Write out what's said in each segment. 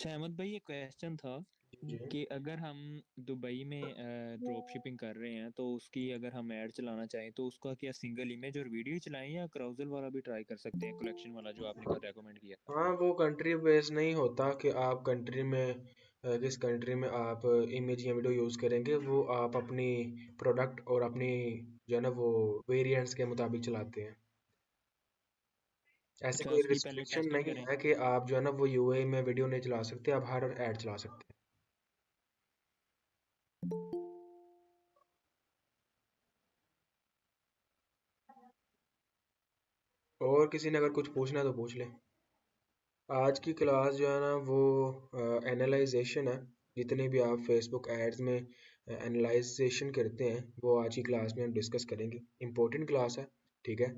अच्छा अहमद भाई, ये क्वेश्चन था जी। कि अगर हम दुबई में ड्रॉप शिपिंग कर रहे हैं तो उसकी अगर हम ऐड चलाना चाहें तो उसका क्या सिंगल इमेज और वीडियो ही चलाएं या क्राउजल वाला भी ट्राई कर सकते हैं, कलेक्शन वाला जो आपने रेकमेंड किया था। हाँ, वो कंट्री बेस नहीं होता कि आप कंट्री में किस कंट्री में आप इमेज या वीडियो यूज़ करेंगे। वो आप अपनी प्रोडक्ट और अपनी जो है ना वो वेरिएंट्स के मुताबिक चलाते हैं। ऐसे अच्छा, कोई उसकी पहले रिस्ट्रिक्शन टेस्टिंग नहीं करें। है कि आप जो है ना वो यूएई में वीडियो नहीं चला सकते, आप हर ऐड चला सकते हैं। और किसी ने अगर कुछ पूछना है तो पूछ ले। आज की क्लास जो है ना वो एनालाइजेशन है। जितने भी आप फेसबुक एड्स में एनालाइजेशन करते हैं वो आज की क्लास में हम डिस्कस करेंगे। इम्पोर्टेंट क्लास है, ठीक है।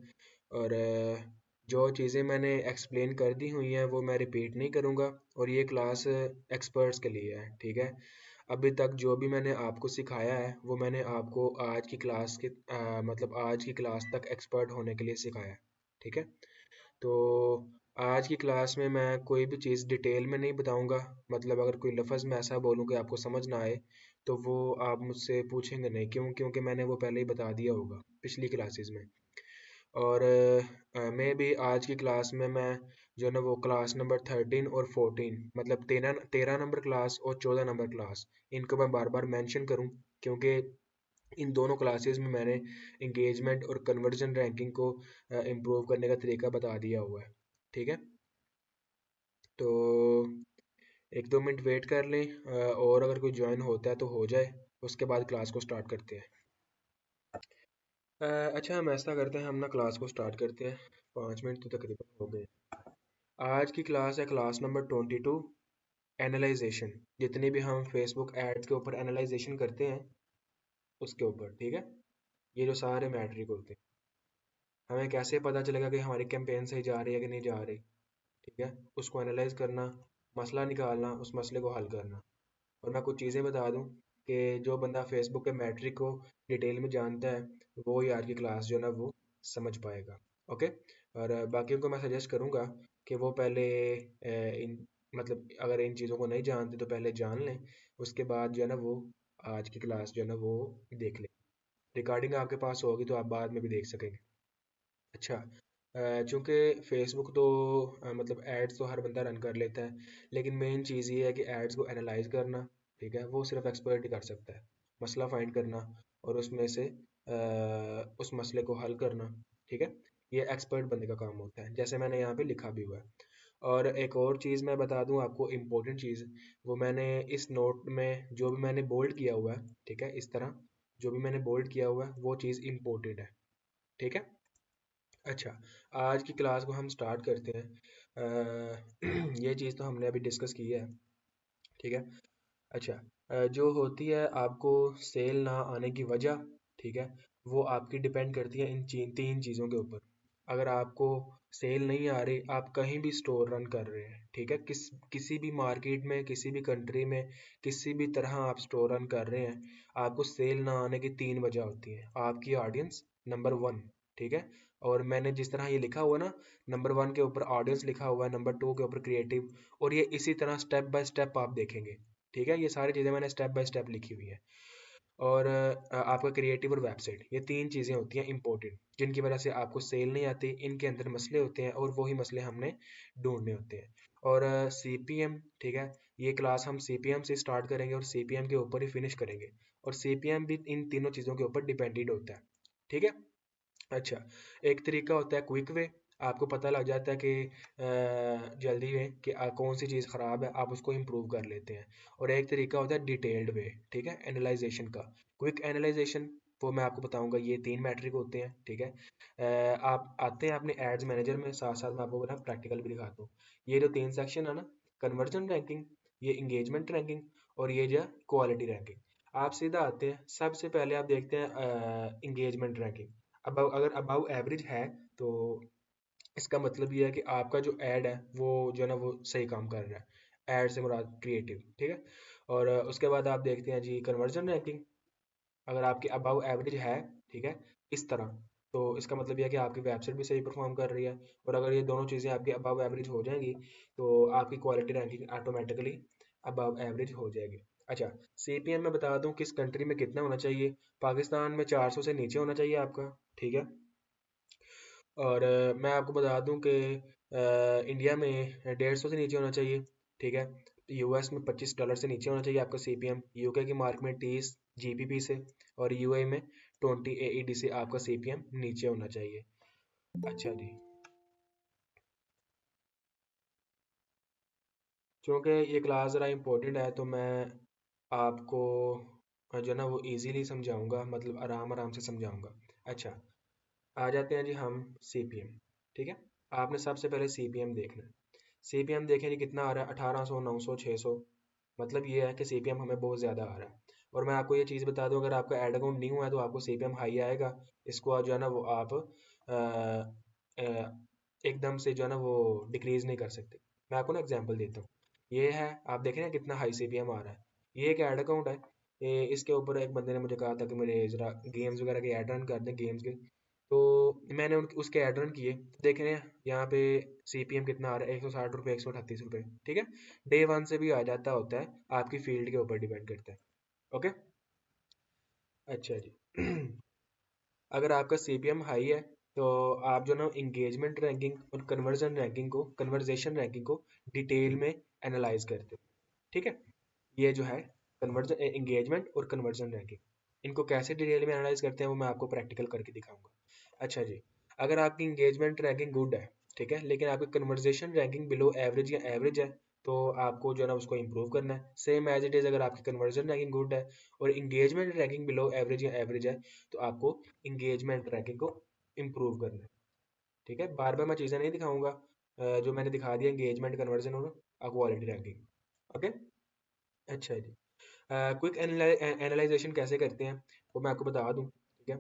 और जो चीज़ें मैंने एक्सप्लेन कर दी हुई हैं वो मैं रिपीट नहीं करूँगा। और ये क्लास एक्सपर्ट्स के लिए है, ठीक है। अभी तक जो भी मैंने आपको सिखाया है वो मैंने आपको आज की क्लास के मतलब आज की क्लास तक एक्सपर्ट होने के लिए सिखाया है, ठीक है। तो आज की क्लास में मैं कोई भी चीज़ डिटेल में नहीं बताऊंगा। मतलब अगर कोई लफ्ज़ मैं ऐसा बोलूँ कि आपको समझ ना आए तो वो आप मुझसे पूछेंगे नहीं, क्योंकि मैंने वो पहले ही बता दिया होगा पिछली क्लासेस में। और मैं भी आज की क्लास में मैं जो है ना वो क्लास नंबर 13 और 14 मतलब 13 नंबर क्लास और 14 नंबर क्लास, इनको मैं बार बार मेंशन करूं क्योंकि इन दोनों क्लासेस में मैंने इंगेजमेंट और कन्वर्जन रैंकिंग को इम्प्रूव करने का तरीका बता दिया हुआ है, ठीक है। तो एक दो मिनट वेट कर लें, और अगर कोई ज्वाइन होता है तो हो जाए, उसके बाद क्लास को स्टार्ट करते हैं। अच्छा, हम ऐसा करते हैं, हम ना क्लास को स्टार्ट करते हैं। 5 मिनट तो तकरीबन हो गए। आज की क्लास है क्लास नंबर 22, एनालाइजेशन। जितनी भी हम फेसबुक एड्स के ऊपर एनालाइजेशन करते हैं उसके ऊपर, ठीक है। ये जो सारे मैट्रिक होते हैं, हमें कैसे पता चलेगा कि हमारी कैंपेन सही जा रही है कि नहीं जा रही, ठीक है। उसको एनालाइज करना, मसला निकालना, उस मसले को हल करना। और मैं कुछ चीज़ें बता दूं कि जो बंदा फेसबुक के मैट्रिक को डिटेल में जानता है वो ही आज की क्लास जो है ना वो समझ पाएगा, ओके। और बाकियों को मैं सजेस्ट करूंगा कि वो पहले इन मतलब अगर इन चीज़ों को नहीं जानते तो पहले जान लें, उसके बाद जो है ना वो आज की क्लास जो है ना वो देख लें। रिकॉर्डिंग आपके पास होगी तो आप बाद में भी देख सकेंगे। अच्छा, चूंकि फेसबुक तो मतलब एड्स तो हर बंदा रन कर लेता है, लेकिन मेन चीज़ ये है कि एड्स को एनालाइज करना, ठीक है, वो सिर्फ एक्सपर्ट ही कर सकता है। मसला फाइंड करना और उसमें से उस मसले को हल करना, ठीक है, ये एक्सपर्ट बंदे का काम होता है, जैसे मैंने यहाँ पे लिखा भी हुआ है। और एक और चीज़ मैं बता दूं आपको, इम्पोर्टेंट चीज़, वो मैंने इस नोट में जो भी मैंने बोल्ड किया हुआ है, ठीक है, इस तरह जो भी मैंने बोल्ड किया हुआ है वो चीज़ इम्पोर्टेंट है, ठीक है। अच्छा, आज की क्लास को हम स्टार्ट करते हैं। ये चीज़ तो हमने अभी डिस्कस की है, ठीक है। अच्छा, जो होती है आपको सेल ना आने की वजह, ठीक है, वो आपकी डिपेंड करती है इन तीन चीज़ों के ऊपर। अगर आपको सेल नहीं आ रही, आप कहीं भी स्टोर रन कर रहे हैं, ठीक है, किसी भी मार्केट में, किसी भी कंट्री में, किसी भी तरह आप स्टोर रन कर रहे हैं, आपको सेल ना आने की तीन वजह होती है। आपकी ऑडियंस, नंबर वन, ठीक है। और मैंने जिस तरह ये लिखा हुआ ना, नंबर वन के ऊपर ऑडियंस लिखा हुआ है, नंबर टू के ऊपर क्रिएटिव, और ये इसी तरह स्टेप बाय स्टेप आप देखेंगे, ठीक है। ये सारी चीज़ें मैंने स्टेप बाय स्टेप लिखी हुई है। और आपका क्रिएटिव और वेबसाइट, ये तीन चीज़ें होती हैं इंपॉर्टेंट, जिनकी वजह से आपको सेल नहीं आती। इनके अंदर मसले होते हैं और वही मसले हमने ढूंढने होते हैं। और CPM, ठीक है, ये क्लास हम CPM से स्टार्ट करेंगे और CPM के ऊपर ही फिनिश करेंगे। और CPM भी इन तीनों चीज़ों के ऊपर डिपेंडेंट होता है, ठीक है। अच्छा, एक तरीका होता है क्विक वे। आपको पता लग जाता है कि जल्दी में कि कौन सी चीज़ ख़राब है, आप उसको इम्प्रूव कर लेते हैं। और एक तरीका होता है डिटेल्ड वे, ठीक है, एनालाइजेशन का। क्विक एनालाइजेशन वो मैं आपको बताऊंगा, ये तीन मैट्रिक होते हैं, ठीक है। आप आते हैं अपने एड्स मैनेजर में, साथ साथ मैं आपको ना प्रैक्टिकल भी दिखाता हूँ। ये जो तीन सेक्शन है ना, कन्वर्जन रैंकिंग, ये इंगेजमेंट रैंकिंग, और ये जो क्वालिटी रैंकिंग। आप सीधा आते हैं, सबसे पहले आप देखते हैं इंगेजमेंट रैंकिंग। अबव, अगर अबव एवरेज है तो इसका मतलब ये है कि आपका जो ऐड है वो जो है ना वो सही काम कर रहा है। ऐड से मुराद क्रिएटिव, ठीक है। और उसके बाद आप देखते हैं जी कन्वर्जन रैंकिंग। अगर आपकी अबव एवरेज है, ठीक है, इस तरह, तो इसका मतलब यह है कि आपकी वेबसाइट भी सही परफॉर्म कर रही है। और अगर ये दोनों चीज़ें आपकी अबव एवरेज हो जाएंगी तो आपकी quality ranking automatically above average हो जाएगी। अच्छा, सीपीएम में बता दूं किस कंट्री में कितना होना चाहिए। पाकिस्तान में 400 से नीचे होना चाहिए आपका, ठीक है। और मैं आपको बता दूं कि इंडिया में 150 से नीचे होना चाहिए, ठीक है। यूएस में $25 से नीचे होना चाहिए आपका सीपीएम, यूके की मार्क में 30 जीबीपी से, और यूएई में 20 एईडी से आपका सीपीएम नीचे होना चाहिए। अच्छा जी, क्योंकि ये क्लास ज़रा इम्पोर्टेंट है तो मैं आपको जो है ना वो इजीली समझाऊंगा, मतलब आराम आराम से समझाऊंगा। अच्छा, आ जाते हैं जी हम सीपीएम, ठीक है। आपने सबसे पहले सीपीएम देखना है। सीपीएम देखें जी कितना आ रहा है, 1800, 900, 600। मतलब ये है कि सीपीएम हमें बहुत ज़्यादा आ रहा है। और मैं आपको ये चीज़ बता दूं, अगर आपका ऐड अकाउंट न्यू है तो आपको सीपीएम हाई आएगा। इसको जो है ना वो आप एकदम से जो है ना वो डिक्रीज नहीं कर सकते। मैं आपको ना एग्जांपल देता हूँ। ये है, आप देखें ना कितना हाई सीपीएम आ रहा है। ये एक ऐड अकाउंट है। इसके ऊपर एक बंदे ने मुझे कहा था कि मेरे ज़रा गेम्स वगैरह के ऐड रन कर दें, गेम्स के। तो मैंने उसके ऐड रन किए। देख रहे हैं यहाँ पे सीपीएम कितना आ रहा है, ₹160, ₹138, ठीक है। डे वन से भी आ जाता होता है, आपकी फील्ड के ऊपर डिपेंड करता है। ओके, अच्छा जी। अगर आपका सीपीएम हाई है तो आप जो ना इंगेजमेंट रैंकिंग और कन्वर्जेशन रैंकिंग को डिटेल में एनालाइज करते हैं, ठीक है। ये जो है कन्वर्जन इंगेजमेंट और कन्वर्जन रैंकिंग, इनको कैसे डिटेल में एनालाइज करते हैं वो मैं आपको प्रैक्टिकल करके दिखाऊंगा। अच्छा जी, अगर आपकी इंगेजमेंट रैंकिंग गुड है, ठीक है, लेकिन आपकी कन्वर्जेशन रैंकिंग बिलो एवरेज या एवरेज है, तो आपको जो है ना उसको इंप्रूव करना है। सेम एज इट इज़, अगर आपकी कन्वर्जन रैंकिंग गुड है और इंगेजमेंट रैंकिंग बिलो एवरेज या एवरेज है, तो आपको इंगेजमेंट रैंकिंग को इम्प्रूव करना है, ठीक है। बार बार मैं चीज़ें नहीं दिखाऊंगा, जो मैंने दिखा दिया इंगेजमेंट, कन्वर्जन और क्वालिटी रैंकिंग। ओके, अच्छा जी। क्विक एनालाइजेशन कैसे करते हैं वो मैं आपको बता दूं, ठीक है।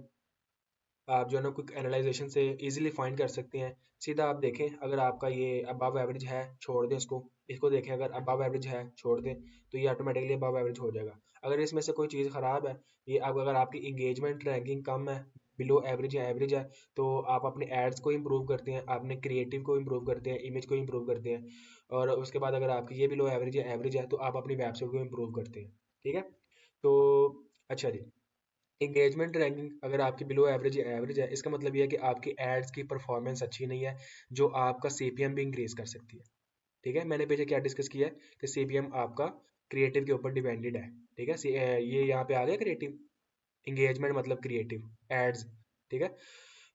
आप जो है ना क्विक एनालाइजेशन से इजीली फाइंड कर सकते हैं। सीधा आप देखें, अगर आपका ये अबव एवरेज है छोड़ दें इसको, इसको देखें, अगर अबव एवरेज है छोड़ दें तो ये ऑटोमेटिकली अबव एवरेज हो जाएगा। अगर इसमें से कोई चीज़ ख़राब है, ये अब अगर आपकी इंगेजमेंट रैंकिंग कम है, बिलो एवरेज या एवरेज है, तो आप अपने एड्स को इम्प्रूव करते हैं, अपने क्रिएटिव को इम्प्रूव करते हैं, इमेज को इम्प्रूव करते हैं। और उसके बाद अगर आपकी ये बिलो एवरेज या एवरेज है तो आप अपनी वेबसाइट को इम्प्रूव करते हैं, ठीक है। तो अच्छा जी, इंगेजमेंट रैंकिंग अगर आपकी बिलो एवरेज या एवरेज है, इसका मतलब ये है कि आपकी एड्स की परफॉर्मेंस अच्छी नहीं है, जो आपका सीपीएम भी इंक्रीज कर सकती है, ठीक है। मैंने पीछे क्या डिस्कस किया है कि सीपीएम आपका क्रिएटिव के ऊपर डिपेंडेड है, ठीक है। ये यहाँ पे आ गया क्रिएटिव, इंगेजमेंट मतलब क्रिएटिव एड्स, ठीक है।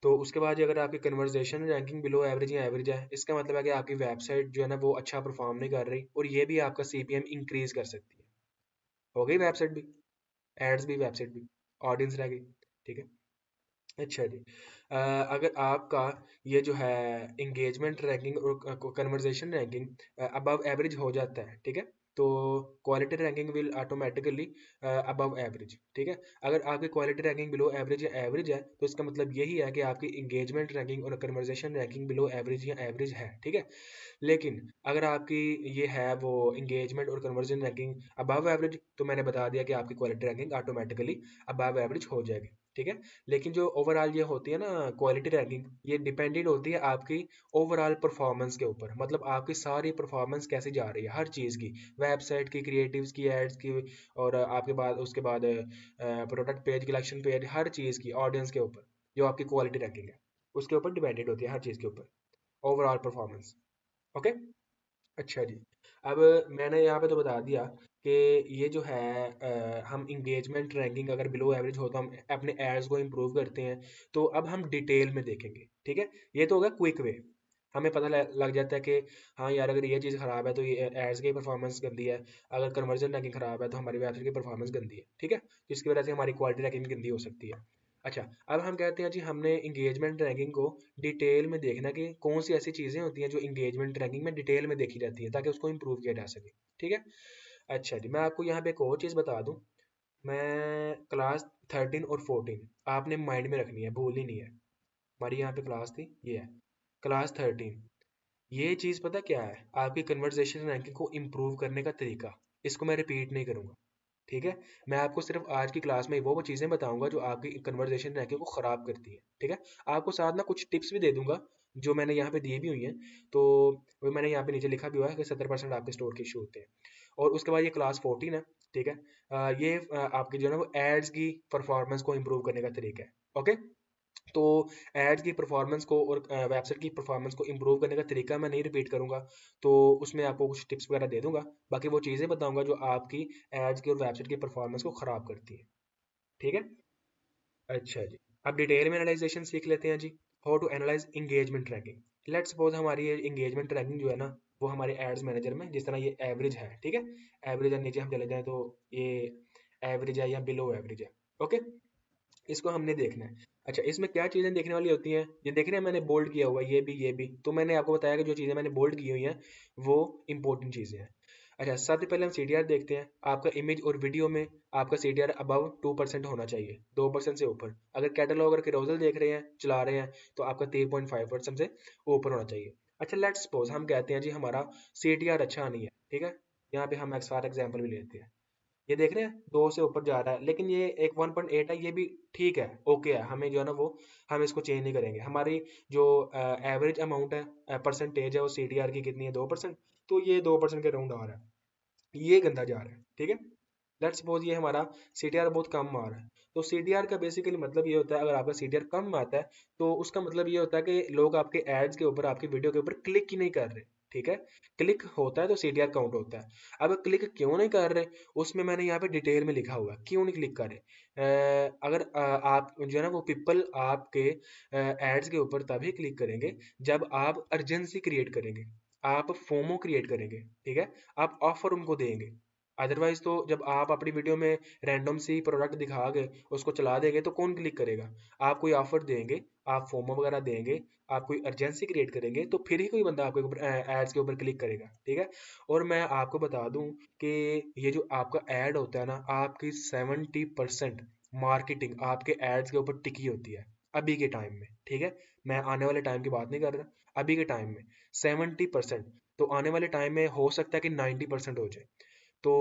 तो उसके बाद ये अगर आपकी कन्वर्जेशन रैंकिंग बिलो एवरेज या एवरेज है, इसका मतलब है कि आपकी वेबसाइट जो है ना वो अच्छा परफॉर्म नहीं कर रही, और ये भी आपका सीपीएम इंक्रीज कर सकती है। हो गई वेबसाइट भी, एड्स भी, वेबसाइट भी, ऑडियंस रह गई, ठीक है। अच्छा जी, अगर आपका ये जो है इंगेजमेंट रैंकिंग और कन्वर्जेशन रैंकिंग अबव एवरेज हो जाता है, ठीक है, तो quality ranking will automatically above average, ठीक है। अगर आपकी क्वालिटी रैंकिंग बिलो एवरेज या एवरेज है तो इसका मतलब यही है कि आपकी इंगेजमेंट रैंकिंग और कन्वर्जेशन रैंकिंग बिलो एवरेज या एवरेज है, ठीक है। लेकिन अगर आपकी ये है वो इंगेजमेंट और कन्वर्जन रैंकिंग अबव एवरेज, तो मैंने बता दिया कि आपकी quality ranking automatically above average हो जाएगी, ठीक है। लेकिन जो ओवरऑल ये होती है ना क्वालिटी रैंकिंग, ये डिपेंडेंट होती है आपकी ओवरऑल परफॉर्मेंस के ऊपर, मतलब आपकी सारी परफॉर्मेंस कैसी जा रही है हर चीज़ की, वेबसाइट की, क्रिएटिव्स की, एड्स की, और आपके बाद उसके बाद प्रोडक्ट पेज, कलेक्शन पेज, हर चीज़ की, ऑडियंस के ऊपर जो आपकी क्वालिटी रैंकिंग है उसके ऊपर डिपेंडेंट होती है, हर चीज़ के ऊपर ओवरऑल परफॉर्मेंस। ओके, अच्छा जी। अब मैंने यहाँ पे तो बता दिया कि ये जो है हम इंगेजमेंट रैंकिंग अगर बिलो एवरेज हो तो हम अपने एड्स को इम्प्रूव करते हैं। तो अब हम डिटेल में देखेंगे, ठीक है। ये तो होगा क्विक वे, हमें पता लग जाता है कि हाँ यार अगर ये चीज़ ख़राब है तो ये एड्स की परफॉर्मेंस गंदी है, अगर कन्वर्जन रैंकिंग ख़राब है तो हमारी वेबसाइट की परफॉर्मेंस गंदी है, ठीक है, जिसकी वजह से हमारी क्वालिटी रैंकिंग गंदी हो सकती है। अच्छा, अब हम कहते हैं जी हमने इंगेजमेंट रैंकिंग को डिटेल में देखना कि कौन सी ऐसी चीज़ें होती हैं जो इंगेजमेंट रैंकिंग में डिटेल में देखी जाती है ताकि उसको इम्प्रूव किया जा सके, ठीक है। अच्छा जी, मैं आपको यहाँ पे एक और चीज़ बता दूँ। मैं क्लास 13 और 14 आपने माइंड में रखनी है, भूलनी नहीं है। हमारी यहाँ पे क्लास थी, ये है क्लास 13। ये चीज़ पता क्या है, आपकी कन्वर्सेशन रैंकिंग को इम्प्रूव करने का तरीका, इसको मैं रिपीट नहीं करूँगा, ठीक है। मैं आपको सिर्फ आज की क्लास में वो चीज़ें बताऊंगा जो आपकी कन्वर्जेशन रैंकिंग को ख़राब करती है, ठीक है। आपको साथ ना कुछ टिप्स भी दे दूंगा जो मैंने यहाँ पे दी भी हुई हैं, तो वो मैंने यहाँ पे नीचे लिखा भी हुआ है कि 70% आपके स्टोर के इशू होते हैं। और उसके बाद ये क्लास 14 है, ठीक है। ये आपके जो है ना वो एड्स की परफॉर्मेंस को इम्प्रूव करने का तरीका है, ओके। तो एड्स की परफॉर्मेंस को और वेबसाइट की परफॉर्मेंस को इम्प्रूव करने का तरीका मैं नहीं रिपीट करूंगा, तो उसमें आपको कुछ टिप्स वगैरह दे दूंगा। बाकी वो चीज़ें बताऊंगा जो आपकी एड्स की और वेबसाइट की परफॉर्मेंस को ख़राब करती है, ठीक है। अच्छा जी, अब डिटेल में एनालाइजेशन सीख लेते हैं जी। How to analyse engagement tracking. Let's suppose हमारी ये इंगेजमेंट ट्रैकिंग जो है ना वो हमारे एड्स मैनेजर में जिस तरह ये एवरेज है, ठीक है। एवरेज और नीचे हम चले जाएं तो ये एवरेज है या बिलो एवरेज है, ओके। इसको हमने देखना है। अच्छा, इसमें क्या चीज़ें देखने वाली होती हैं, ये देख रहे हैं मैंने बोल्ड किया हुआ है, ये भी तो मैंने आपको बताया कि जो चीज़ें मैंने बोल्ड की हुई हैं वो इंपॉर्टेंट चीज़ें हैं। अच्छा, सबसे पहले हम सीडीआर देखते हैं। आपका इमेज और वीडियो में आपका सीडीआर अबव 2% होना चाहिए, 2% से ऊपर। अगर कैटलॉग और कैरोसल देख रहे हैं, चला रहे हैं, तो आपका 3.5% से ऊपर होना चाहिए। अच्छा, लेट्स सपोज हम कहते हैं जी हमारा सीटीआर अच्छा नहीं है, ठीक है। यहाँ पे हम एक्स फॉर एग्जाम्पल भी लेते हैं, ये देख रहे हैं 2 से ऊपर जा रहा है, लेकिन ये एक 1.8 है, ये भी ठीक है, ओके है। हमें जो है ना वो हम इसको चेंज नहीं करेंगे। हमारी जो एवरेज अमाउंट है, परसेंटेज है वो सीटीआर की कितनी है, 2%। तो ये 2% के राउंड आ रहा है, ये गंदा जा रहा है, ठीक है। लेट्स सपोज ये हमारा सीटीआर बहुत कम आ रहा है। तो सीटीआर का बेसिकली मतलब ये होता है, अगर आपका सीटीआर कम आता है तो उसका मतलब ये होता है कि लोग आपके एड्स के ऊपर, आपकी वीडियो के ऊपर क्लिक ही नहीं कर रहे, ठीक है। क्लिक होता है तो सीटीआर काउंट होता है। अब क्लिक क्यों नहीं कर रहे, उसमें मैंने यहाँ पे डिटेल में लिखा हुआ है क्यों नहीं क्लिक कर रहे। अगर आप जो है ना वो पीपल आपके एड्स के ऊपर तभी क्लिक करेंगे जब आप अर्जेंसी क्रिएट करेंगे, आप फोमो क्रिएट करेंगे, ठीक है। आप ऑफर उनको देंगे। अदरवाइज तो जब आप अपनी वीडियो में रैंडम सी प्रोडक्ट दिखा के उसको चला देंगे तो कौन क्लिक करेगा। आप कोई ऑफर देंगे, आप फोमो वगैरह देंगे, आप कोई अर्जेंसी क्रिएट करेंगे तो फिर ही कोई बंदा आपके ऊपर एड्स के ऊपर क्लिक करेगा, ठीक है। और मैं आपको बता दूं कि ये जो आपका एड होता है ना, आपकी 70% मार्केटिंग आपके एड्स के ऊपर टिकी होती है अभी के टाइम में, ठीक है। मैं आने वाले टाइम की बात नहीं कर रहा, अभी के टाइम में 70%। तो आने वाले टाइम में हो सकता है कि 90% हो जाए। तो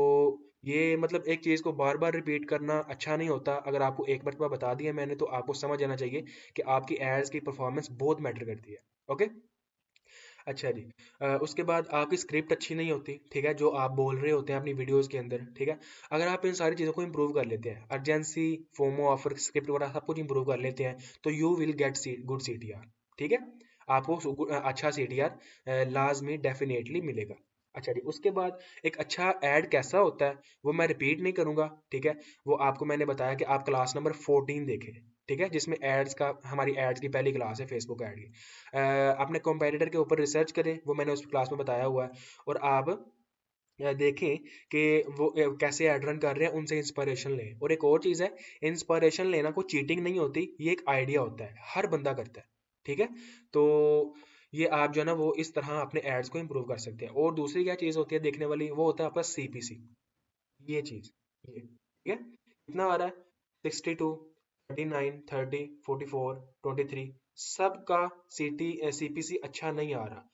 ये मतलब एक चीज़ को बार बार रिपीट करना अच्छा नहीं होता। अगर आपको एक मरतबा बता दिया मैंने तो आपको समझ आना चाहिए कि आपकी एड्स की परफॉर्मेंस बहुत मैटर करती है, ओके। अच्छा जी, उसके बाद आपकी स्क्रिप्ट अच्छी नहीं होती, ठीक है, जो आप बोल रहे होते हैं अपनी वीडियोस के अंदर, ठीक है। अगर आप इन सारी चीज़ों को इंप्रूव कर लेते हैं, अर्जेंसी, फोमो ऑफर, स्क्रिप्ट वगैरह सब कुछ इंप्रूव कर लेते हैं, तो you will get good CTR, ठीक है। आपको अच्छा सीटीआर लाजमी डेफिनेटली मिलेगा। अच्छा जी, उसके बाद एक अच्छा ऐड कैसा होता है वो मैं रिपीट नहीं करूंगा, ठीक है। वो आपको मैंने बताया कि आप क्लास नंबर 14 देखें, ठीक है, जिसमें एड्स का, हमारी एड्स की पहली क्लास है फेसबुक ऐड की। अपने कंपेटिटर के ऊपर रिसर्च करें, वो मैंने उस क्लास में बताया हुआ है। और आप देखें कि वो कैसे ऐड रन कर रहे हैं, उनसे इंस्पिरेशन लें। और एक और चीज़ है, इंस्पिरेशन लेना कोई चीटिंग नहीं होती, ये एक आइडिया होता है, हर बंदा करता है, ठीक है। तो ये आप जो है ना वो इस तरह अपने एड्स को इम्प्रूव कर सकते हैं। और दूसरी क्या चीज़ होती है देखने वाली, वो होता है आपका सीपीसी, ये चीज़, ये ठीक है। कितना आ रहा है, 62, 39, 30, 44, 23, सबका सीपीसी अच्छा नहीं आ रहा,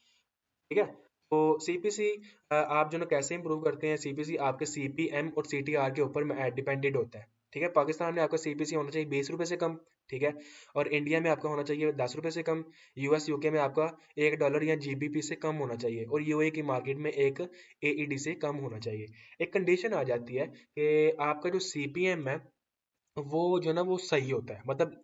ठीक है। तो सीपीसी आप जो ना कैसे इंप्रूव करते हैं, सीपीसी आपके सीपीएम और सीटीआर के ऊपर डिपेंडेंट होता है, ठीक है। पाकिस्तान में आपका सीपीसी होना चाहिए 20 रुपए से कम, ठीक है। और इंडिया में आपका होना चाहिए 10 रुपए से कम। यूएस यूके में आपका $1 या जीबीपी से कम होना चाहिए। और यूए की मार्केट में एक एईडी से कम होना चाहिए। एक कंडीशन आ जाती है कि आपका जो सीपीएम है वो जो है ना वो सही होता है, मतलब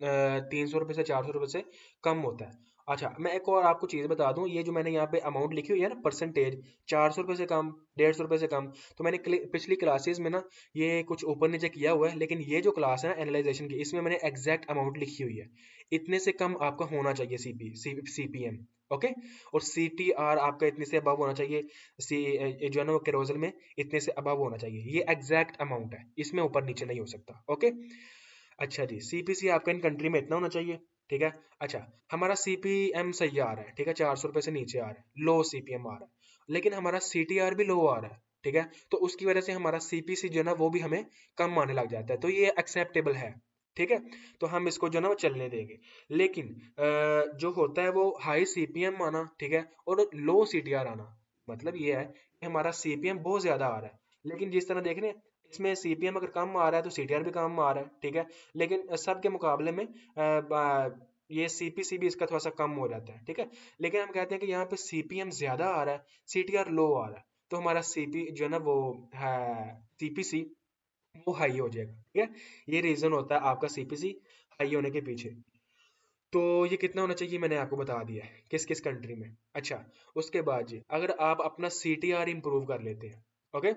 300 रुपये से 400 रुपये से कम होता है। अच्छा, मैं एक और आपको चीज़ बता दूं, ये जो मैंने यहाँ पे अमाउंट लिखी हुई है ना परसेंटेज, 400 रुपये से कम, 150 रुपये से कम, तो मैंने पिछली क्लासेस में ना ये कुछ ऊपर नीचे किया हुआ है, लेकिन ये जो क्लास है ना एनालाइजेशन की, इसमें मैंने एग्जैक्ट अमाउंट लिखी हुई है। इतने से कम आपका होना चाहिए सीपीएम, ओके। और सीटीआर आपका इतने से अबव होना चाहिए, जो है ना वो कैरोसल में इतने से अबव होना चाहिए। ये एग्जैक्ट अमाउंट है, इसमें ऊपर नीचे नहीं हो सकता, ओके। अच्छा जी, सीपीसी आपका इन कंट्री में इतना होना चाहिए, ठीक है। अच्छा, हमारा सीपीएम सही आ रहा है, ठीक है, 400 रुपये से नीचे आ रहा है, लो सीपीएम आ रहा है, लेकिन हमारा सीटीआर भी लो आ रहा है, ठीक है। तो उसकी वजह से हमारा सीपीसी जो है ना वो भी हमें कम आने लग जाता है, तो ये एक्सेप्टेबल है, ठीक है। तो हम इसको जो है ना वो चलने देंगे। लेकिन जो होता है वो हाई सीपीएम आना, ठीक है, और लो सीटीआर आना, मतलब ये है कि हमारा सीपीएम बहुत ज्यादा आ रहा है, लेकिन जिस तरह देख रहे हैं इसमें सीपीएम अगर कम आ रहा है तो सीटीआर भी कम आ रहा है, ठीक है। लेकिन सब के मुकाबले में ये सीपीसी भी इसका थोड़ा सा कम हो जाता है, ठीक है। लेकिन हम कहते हैं कि यहाँ पे सीपीएम ज्यादा आ रहा है, सीटीआर लो आ रहा है, तो हमारा सीपी जो है ना वो है सीपीसी वो हाई हो जाएगा, ठीक है। ये रीजन होता है आपका सीपीसी हाई होने के पीछे। तो ये कितना होना चाहिए मैंने आपको बता दिया है किस किस कंट्री में। अच्छा, उसके बाद जी अगर आप अपना सीटीआर इंप्रूव कर लेते हैं, ओके,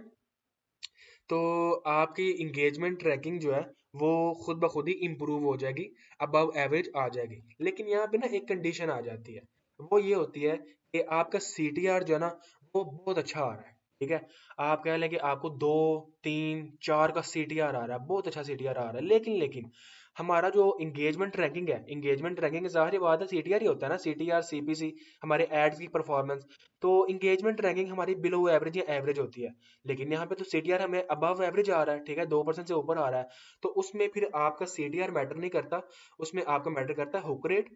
तो आपकी इंगेजमेंट ट्रैकिंग जो है वो खुद ब खुद ही इंप्रूव हो जाएगी, अबव एवरेज आ जाएगी। लेकिन यहाँ पे ना एक कंडीशन आ जाती है, वो ये होती है कि आपका सीटीआर जो है ना वो बहुत अच्छा आ रहा है, ठीक है। आप कह लें कि आपको 2 3 4 का सीटीआर आ रहा है, बहुत अच्छा सीटीआर आ रहा है, लेकिन हमारा जो इंगेजमेंट रैंकिंग है, इंगेजमेंट रैंकिंग जाहिर बात है सीटीआर ही होता है ना, सीटीआर सीपीसी हमारे एड्स की परफॉर्मेंस। तो इंगेजमेंट रैंकिंग हमारी बिलो एवरेज या एवरेज होती है, लेकिन यहाँ पे तो सीटीआर हमें अबव एवरेज आ रहा है, ठीक है, 2% से ऊपर आ रहा है। तो उसमें फिर आपका सीटीआर मैटर नहीं करता, उसमें आपका मैटर करता है hook rate,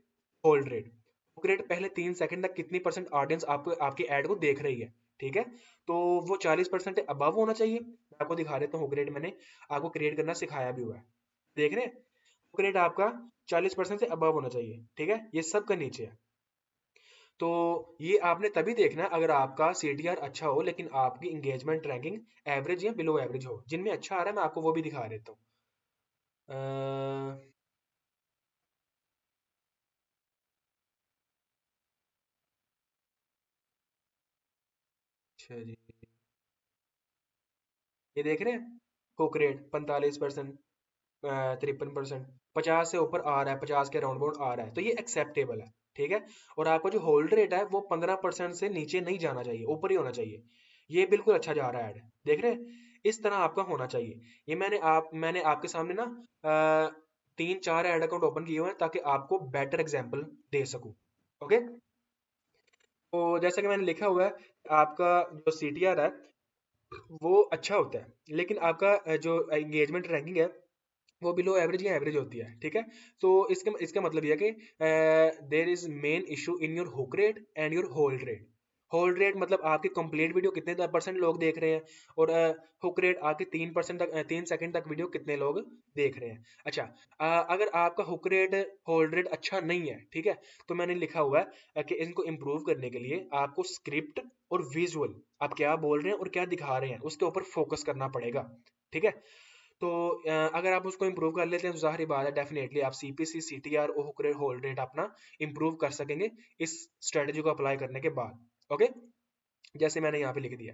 hold rate. Hook rate पहले 3 सेकंड तक कितनी परसेंट ऑडियंस आपको आपकी एड को देख रही है, ठीक है। तो वो 40% अबव होना चाहिए। मैं आपको दिखा देता हूँ, हुक रेट मैंने आपको क्रिएट करना सिखाया भी हुआ है, देख रहे हैं। हुक रेट आपका 40% से अबव होना चाहिए, ठीक है, ये सब का नीचे है। तो ये आपने तभी देखना है अगर आपका सीटीआर अच्छा हो लेकिन आपकी इंगेजमेंट रैंकिंग एवरेज या बिलो एवरेज हो। जिनमें अच्छा आ रहा है मैं आपको वो भी दिखा देता हूँ। अच्छा जी, ये देख रहे हैं, कुक रेट 45%, 53%, 50 से ऊपर आ रहा है, 50 के राउंड बाउंड आ रहा है, तो ये एक्सेप्टेबल है, ठीक है। और आपका जो होल्ड रेट है वो 15% से नीचे नहीं जाना चाहिए, ऊपर ही होना चाहिए। ये बिल्कुल अच्छा जा रहा है ऐड, देख रहे हैं, इस तरह आपका होना चाहिए। ये मैंने आपके सामने ना 3 4 ऐड अकाउंट ओपन किए हुए हैं ताकि आपको बेटर एग्जांपल दे सकूं, ओके। तो जैसा कि मैंने लिखा हुआ है, आपका जो सीटीआर है वो अच्छा होता है, लेकिन आपका जो एंगेजमेंट रैंकिंग है वो बिलो एवरेज या एवरेज होती है, ठीक है। तो इसका इसका मतलब यह है कि there is main issue in your hook rate and your hold rate. Hold rate मतलब आपकी कंप्लीट वीडियो कितने परसेंट लोग देख रहे हैं, और हुक रेट आपके 3% तक 3 सेकंड तक वीडियो कितने लोग देख रहे हैं। अच्छा, अगर आपका हुक रेट होल्ड रेट अच्छा नहीं है, ठीक है, तो मैंने लिखा हुआ है कि इनको इम्प्रूव करने के लिए आपको स्क्रिप्ट और विजुअल, आप क्या बोल रहे हैं और क्या दिखा रहे हैं उसके ऊपर फोकस करना पड़ेगा, ठीक है। तो अगर आप उसको इम्प्रूव कर लेते हैं तो ज़ाहिर बात है डेफिनेटली आप सीपीसी सीटीआर और हुक रेट होल्ड रेट अपना इम्प्रूव कर सकेंगे इस स्ट्रेटजी को अप्लाई करने के बाद, ओके। जैसे मैंने यहाँ पे लिख दिया,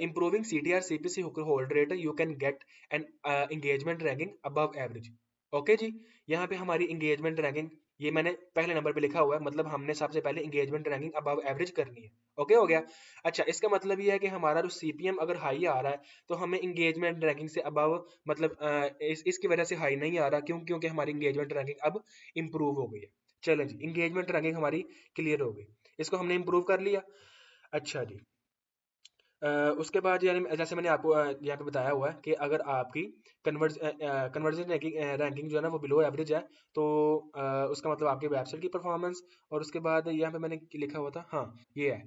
improving CTR CPC hook hold rate you can get an engagement ranking above average, okay जी। यहाँ पे हमारी एंगेजमेंट रैंकिंग ये मैंने पहले नंबर पे लिखा हुआ है, मतलब हमने सबसे पहले एंगेजमेंट रैंकिंग अबव एवरेज करनी है, ओके हो गया। अच्छा, इसका मतलब ये है कि हमारा जो सीपीएम अगर हाई आ रहा है तो हमें एंगेजमेंट रैंकिंग से अबव, मतलब इसकी वजह से हाई नहीं आ रहा, क्यों, क्योंकि हमारी एंगेजमेंट रैंकिंग अब इम्प्रूव हो गई है। चलें जी, एंगेजमेंट रैंकिंग हमारी क्लियर हो गई, इसको हमने इम्प्रूव कर लिया। अच्छा जी, उसके बाद यानी जैसे मैंने आपको यहाँ पे बताया हुआ है कि अगर आपकी कन्वर्जन रैंकिंग रैंकिंग जो है ना वो बिलो एवरेज है, तो उसका मतलब आपकी वेबसाइट की परफॉर्मेंस, और उसके बाद यहाँ पे मैंने लिखा हुआ था, हाँ ये है,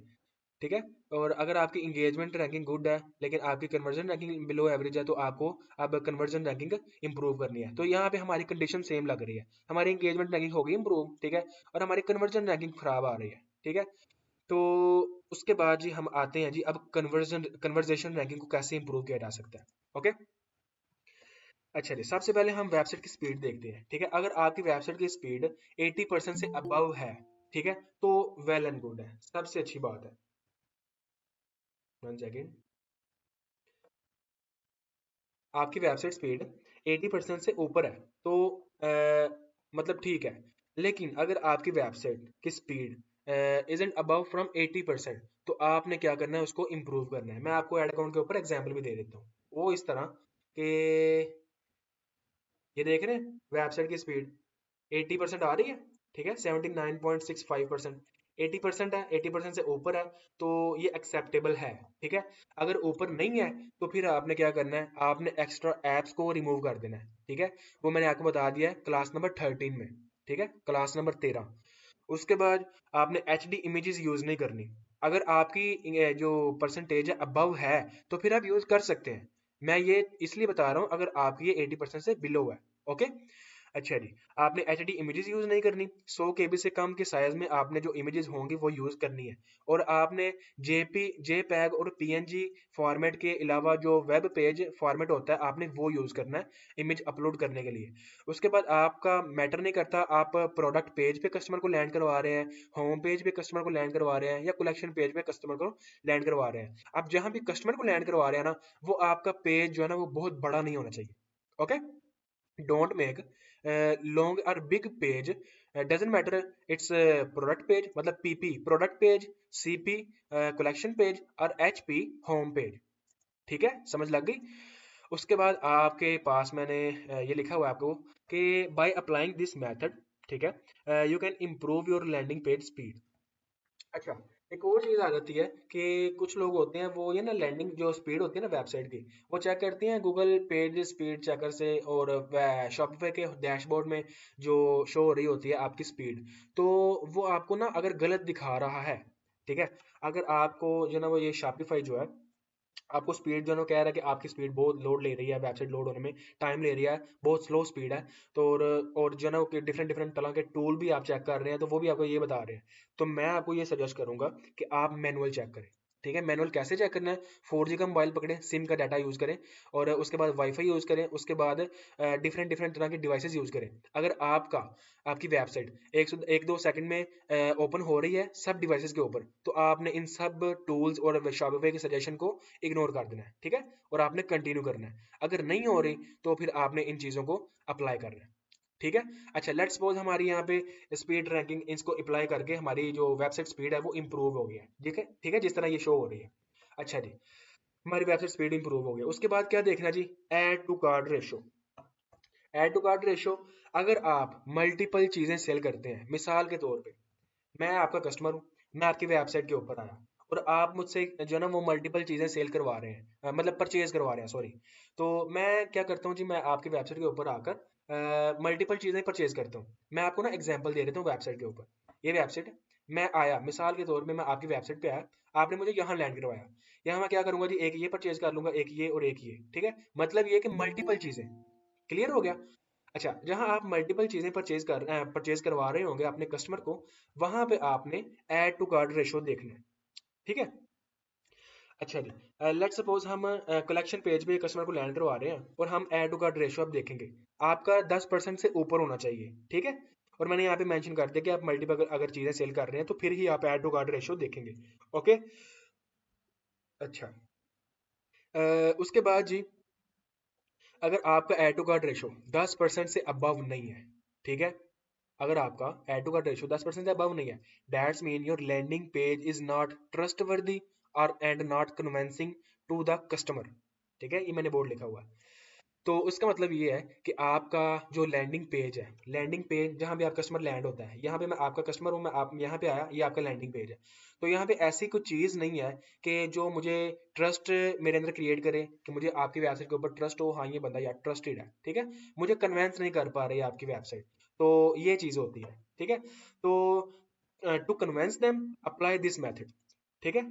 ठीक है। और अगर आपकी इंगेजमेंट रैंकिंग गुड है लेकिन आपकी कन्वर्जन रैंकिंग बिलो एवरेज है, तो आपको अब कन्वर्जन रैंकिंग इंप्रूव करनी है। तो यहाँ पे हमारी कंडीशन सेम लग रही है, हमारी इंगेजमेंट रैंकिंग होगी इंप्रूव, ठीक है, और हमारी कन्वर्जन रैंकिंग खराब आ रही है, ठीक है। तो उसके बाद जी हम आते हैं जी अब कन्वर्जेशन रैंकिंग को कैसे इंप्रूव किया जा सकता है, ओके। अच्छा जी, सबसे पहले हम वेबसाइट की स्पीड देखते हैं, ठीक है। अगर आपकी वेबसाइट की स्पीड 80% से अबव है, ठीक है, तो वेल एंड गुड है, सबसे अच्छी बात है। 1 सेकेंड, आपकी वेबसाइट स्पीड 80% से ऊपर है तो मतलब ठीक है। लेकिन अगर आपकी वेबसाइट की स्पीड इजंट अबव फ्रॉम 80%, तो आपने क्या करना है, उसको इम्प्रूव करना है। मैं आपको एड अकाउंट के ऊपर एग्जांपल भी दे देता हूँ, वो इस तरह कि ये देख रहे हैं वेबसाइट की स्पीड 80% आ रही है, ठीक है, 79.65%, 80% है, 80% से ऊपर है, तो ये एक्सेप्टेबल है, ठीक है। अगर ऊपर नहीं है तो फिर आपने क्या करना है, आपने एक्स्ट्रा एप्स को रिमूव कर देना है, ठीक है। वो मैंने आपको बता दिया है क्लास नंबर 13 में, ठीक है, क्लास नंबर 13। उसके बाद आपने एच डी इमेजेस यूज नहीं करनी। अगर आपकी जो परसेंटेज है अबव है तो फिर आप यूज कर सकते हैं, मैं ये इसलिए बता रहा हूँ अगर आपकी ये 80% से बिलो है। ओके, अच्छा जी, आपने एचडी इमेजेस यूज नहीं करनी, 100 केबी से कम के साइज में आपने जो इमेजेस होंगी वो यूज करनी है। और आपने जेपैग और पीएनजी फॉर्मेट के अलावा जो वेब पेज फॉर्मेट होता है आपने वो यूज करना है इमेज अपलोड करने के लिए। उसके बाद आपका मैटर नहीं करता आप प्रोडक्ट पेज पे कस्टमर को लैंड करवा रहे हैं, होम पेज पे कस्टमर को लैंड करवा रहे हैं, या कलेक्शन पेज पे कस्टमर को लैंड करवा रहे हैं। आप जहां भी कस्टमर को लैंड करवा रहे हैं ना, वो आपका पेज जो है ना वो बहुत बड़ा नहीं होना चाहिए। Okay, don't make long or big page, doesn't matter, it's product page मतलब pp product page, cp collection page और hp home page। ठीक है, समझ लग गई। उसके बाद आपके पास मैंने ये लिखा हुआ है आपको कि बाय अप्लाइंग दिस मेथड, ठीक है, you can improve your landing page speed. अच्छा, एक और चीज़ आ जाती है कि कुछ लोग होते हैं वो ये ना लैंडिंग जो स्पीड होती है ना वेबसाइट की, वो चेक करती हैं गूगल पेज स्पीड चेकर से, और शॉपिफाई के डैशबोर्ड में जो शो हो रही होती है आपकी स्पीड, तो वो आपको ना अगर गलत दिखा रहा है, ठीक है, अगर आपको जो ना वो ये शॉपिफाई जो है आपको स्पीड जो है ना कह रहा है कि आपकी स्पीड बहुत लोड ले रही है, वेबसाइट लोड होने में टाइम ले रही है, बहुत स्लो स्पीड है, तो और जो है ना डिफरेंट डिफरेंट तरह के टूल भी आप चेक कर रहे हैं तो वो भी आपको ये बता रहे हैं, तो मैं आपको ये सजेस्ट करूंगा कि आप मैनुअल चेक करें। ठीक है, मैनुअल कैसे चेक करना है, 4G का मोबाइल पकड़ें, सिम का डाटा यूज़ करें, और उसके बाद वाईफाई यूज़ करें, उसके बाद डिफरेंट डिफरेंट तरह के डिवाइसेस यूज़ करें। अगर आपकी वेबसाइट 1-2 सेकंड में ओपन हो रही है सब डिवाइसेस के ऊपर, तो आपने इन सब टूल्स और शॉपिफाई के सजेशन को इग्नोर कर देना है, ठीक है, और आपने कंटिन्यू करना है। अगर नहीं हो रही तो फिर आपने इन चीज़ों को अप्लाई करना है। ठीक है, अच्छा लेट्स सपोज हमारी यहाँ पे स्पीड रैंकिंग इसको अप्लाई करके हमारी जो वेबसाइट स्पीड है वो इंप्रूव हो गया है, ठीक है, ठीक है, जिस तरह ये शो हो रही है। अच्छा जी, हमारी वेबसाइट स्पीड इंप्रूव हो गया, उसके बाद क्या देखना जी, add to cart ratio. Add to cart ratio, अगर आप मल्टीपल चीज़ें सेल करते हैं, मिसाल के तौर पे मैं आपका कस्टमर हूँ, मैं आपकी वेबसाइट के ऊपर आया और आप मुझसे जो है ना वो मल्टीपल चीज़ें सेल करवा रहे हैं, मतलब परचेज करवा रहे हैं, सॉरी। तो मैं क्या करता हूँ जी, मैं आपकी वेबसाइट के ऊपर आकर मल्टीपल चीज़ें परचेज करता हूँ। मैं आपको ना एग्जांपल दे देता हूँ वेबसाइट के ऊपर। ये वेबसाइट है, मैं आया मिसाल के तौर पे, मैं आपकी वेबसाइट पे आया, आपने मुझे यहाँ लैंड करवाया, यहाँ मैं क्या करूंगा जी, एक ये परचेज कर लूंगा, एक ये और एक ये, ठीक है, मतलब ये कि मल्टीपल चीज़ें। क्लियर हो गया। अच्छा, जहां आप मल्टीपल चीजें परचेज करवा रहे होंगे अपने कस्टमर को, वहां पे आपने ऐड टू कार्ट रेशो देखना है। ठीक है, अच्छा जी, लेट्स सपोज हम कलेक्शन पेज पे कस्टमर को लैंड करवा रहे हैं और हम ऐड टू कार्ट रेशो अब देखेंगे, आपका 10% से ऊपर होना चाहिए। ठीक है, और मैंने यहाँ पे मेंशन कर दिया कि आप मल्टीपल अगर चीजें सेल कर रहे हैं तो फिर ही आप ऐड टू कार्ट रेशो देखेंगे। ओके, अच्छा, उसके बाद जी, अगर आपका ऐड टू कार्ट रेशो 10% से अबव नहीं है, ठीक है, अगर आपका ऐड टू कार्ट रेशियो 10% से अबव नहीं है, that's mean your landing page is not trustworthy और and not convincing to the customer. ठीक है, ये मैंने बोर्ड लिखा हुआ है। तो उसका मतलब ये है कि आपका जो लैंडिंग पेज है, लैंडिंग पेज जहाँ भी आप कस्टमर लैंड होता है, यहाँ पे मैं आपका कस्टमर हूँ, मैं आप यहाँ पे आया, ये आपका लैंडिंग पेज है, तो यहाँ पे ऐसी कुछ चीज़ नहीं है कि जो मुझे ट्रस्ट मेरे अंदर क्रिएट करे कि मुझे आपकी वेबसाइट के ऊपर ट्रस्ट हो, हाँ ये बंदा यार ट्रस्टेड है, ठीक है, मुझे कन्वेंस नहीं कर पा रही है आपकी वेबसाइट, तो ये चीज़ होती है। ठीक है, तो to convince them apply this method. ठीक है,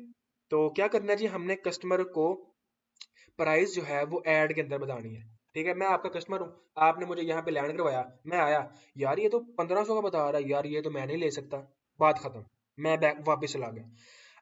तो क्या करना है जी, हमने कस्टमर को प्राइस जो है वो ऐड के अंदर बतानी है। ठीक है, मैं आपका कस्टमर हूँ, आपने मुझे यहाँ पे लैंड करवाया, मैं आया, यार ये तो 1500 का बता रहा है, यार ये तो मैं नहीं ले सकता, बात खत्म, मैं बैक वापस चला गया।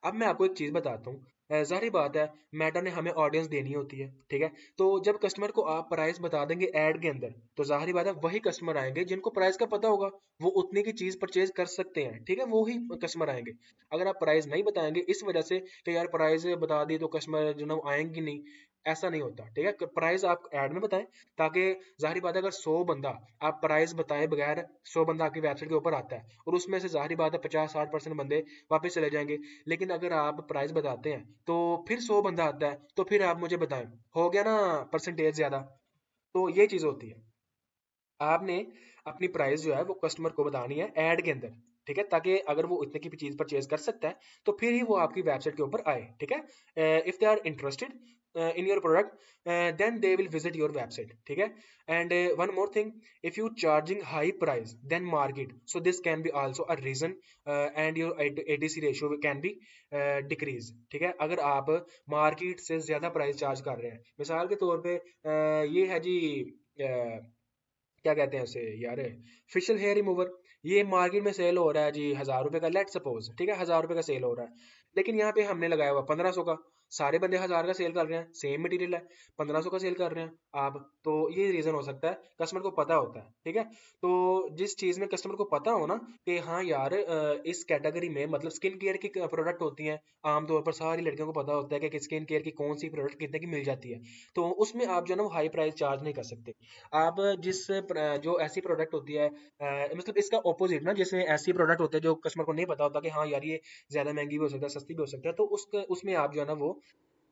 अब मैं आपको एक चीज़ बताता हूँ, ज़ाहिर बात है मेटा ने हमें ऑडियंस देनी होती है, ठीक है, तो जब कस्टमर को आप प्राइस बता देंगे ऐड के अंदर, तो ज़ाहिर बात है वही कस्टमर आएंगे जिनको प्राइस का पता होगा, वो उतने की चीज़ परचेज कर सकते हैं, ठीक है, वो ही कस्टमर आएंगे। अगर आप प्राइस नहीं बताएंगे इस वजह से कि यार प्राइस बता दी तो कस्टमर जो ना वो आएंगे नहीं, ऐसा नहीं होता। ठीक है, प्राइस आप ऐड में बताएं, ताकि ज़ाहिर बात है अगर 100 बंदा आप प्राइस बताए बगैर 100 बंदा आपकी वेबसाइट के ऊपर आता है और उसमें से ज़ाहिर बात है 50-60% बंदे वापस चले जाएंगे, लेकिन अगर आप प्राइस बताते हैं तो फिर 100 बंदा आता है, तो फिर आप मुझे बताएं, हो गया ना परसेंटेज ज्यादा। तो ये चीज होती है, आपने अपनी प्राइस जो है वो कस्टमर को बतानी है ऐड के अंदर, ठीक है, ताकि अगर वो इतने की चीज परचेज कर सकता है तो फिर ही वो आपकी वेबसाइट के ऊपर आए। ठीक है, if they are interested, in your product, then they will visit your website. ठीक है? And one more thing, if you charging high price then market, so this can be also a reason, and your ATC ratio can be decrease. ठीक है? अगर आप market से ज्यादा price charge कर रहे हैं, मिसाल के तौर पे ये है जी, क्या कहते हैं उसे यार, फेशियल हेयर रिमूवर, ये मार्केट में सेल हो रहा है जी 1000 रुपए का, लेट सपोज, ठीक है, 1000 रुपए का सेल हो रहा है, लेकिन यहाँ पे हमने लगाया हुआ 1500 का, सारे बंदे 1000 का सेल कर रहे हैं, सेम मटेरियल है, 1500 का सेल कर रहे हैं आप, तो ये रीजन हो सकता है, कस्टमर को पता होता है। ठीक है? तो जिस चीज में कस्टमर को पता हो ना कि हाँ यार, इस कैटेगरी में मतलब स्किन केयर की प्रोडक्ट होती हैं, आमतौर पर सारी लड़कियों को पता होता है कि स्किन केयर की कौन सी प्रोडक्ट कितने की मिल जाती है, तो उसमें आप जो है ना वो हाई प्राइस चार्ज नहीं कर सकते। आप जो ऐसी प्रोडक्ट होती है, मतलब इसका ऑपोजिट ना, जैसे ऐसी प्रोडक्ट होते हैं जो कस्टमर को नहीं पता होता कि हाँ यार ये ज्यादा महंगी भी हो सकता है, सस्ती भी हो सकता है, तो उसमें आप जो है ना वो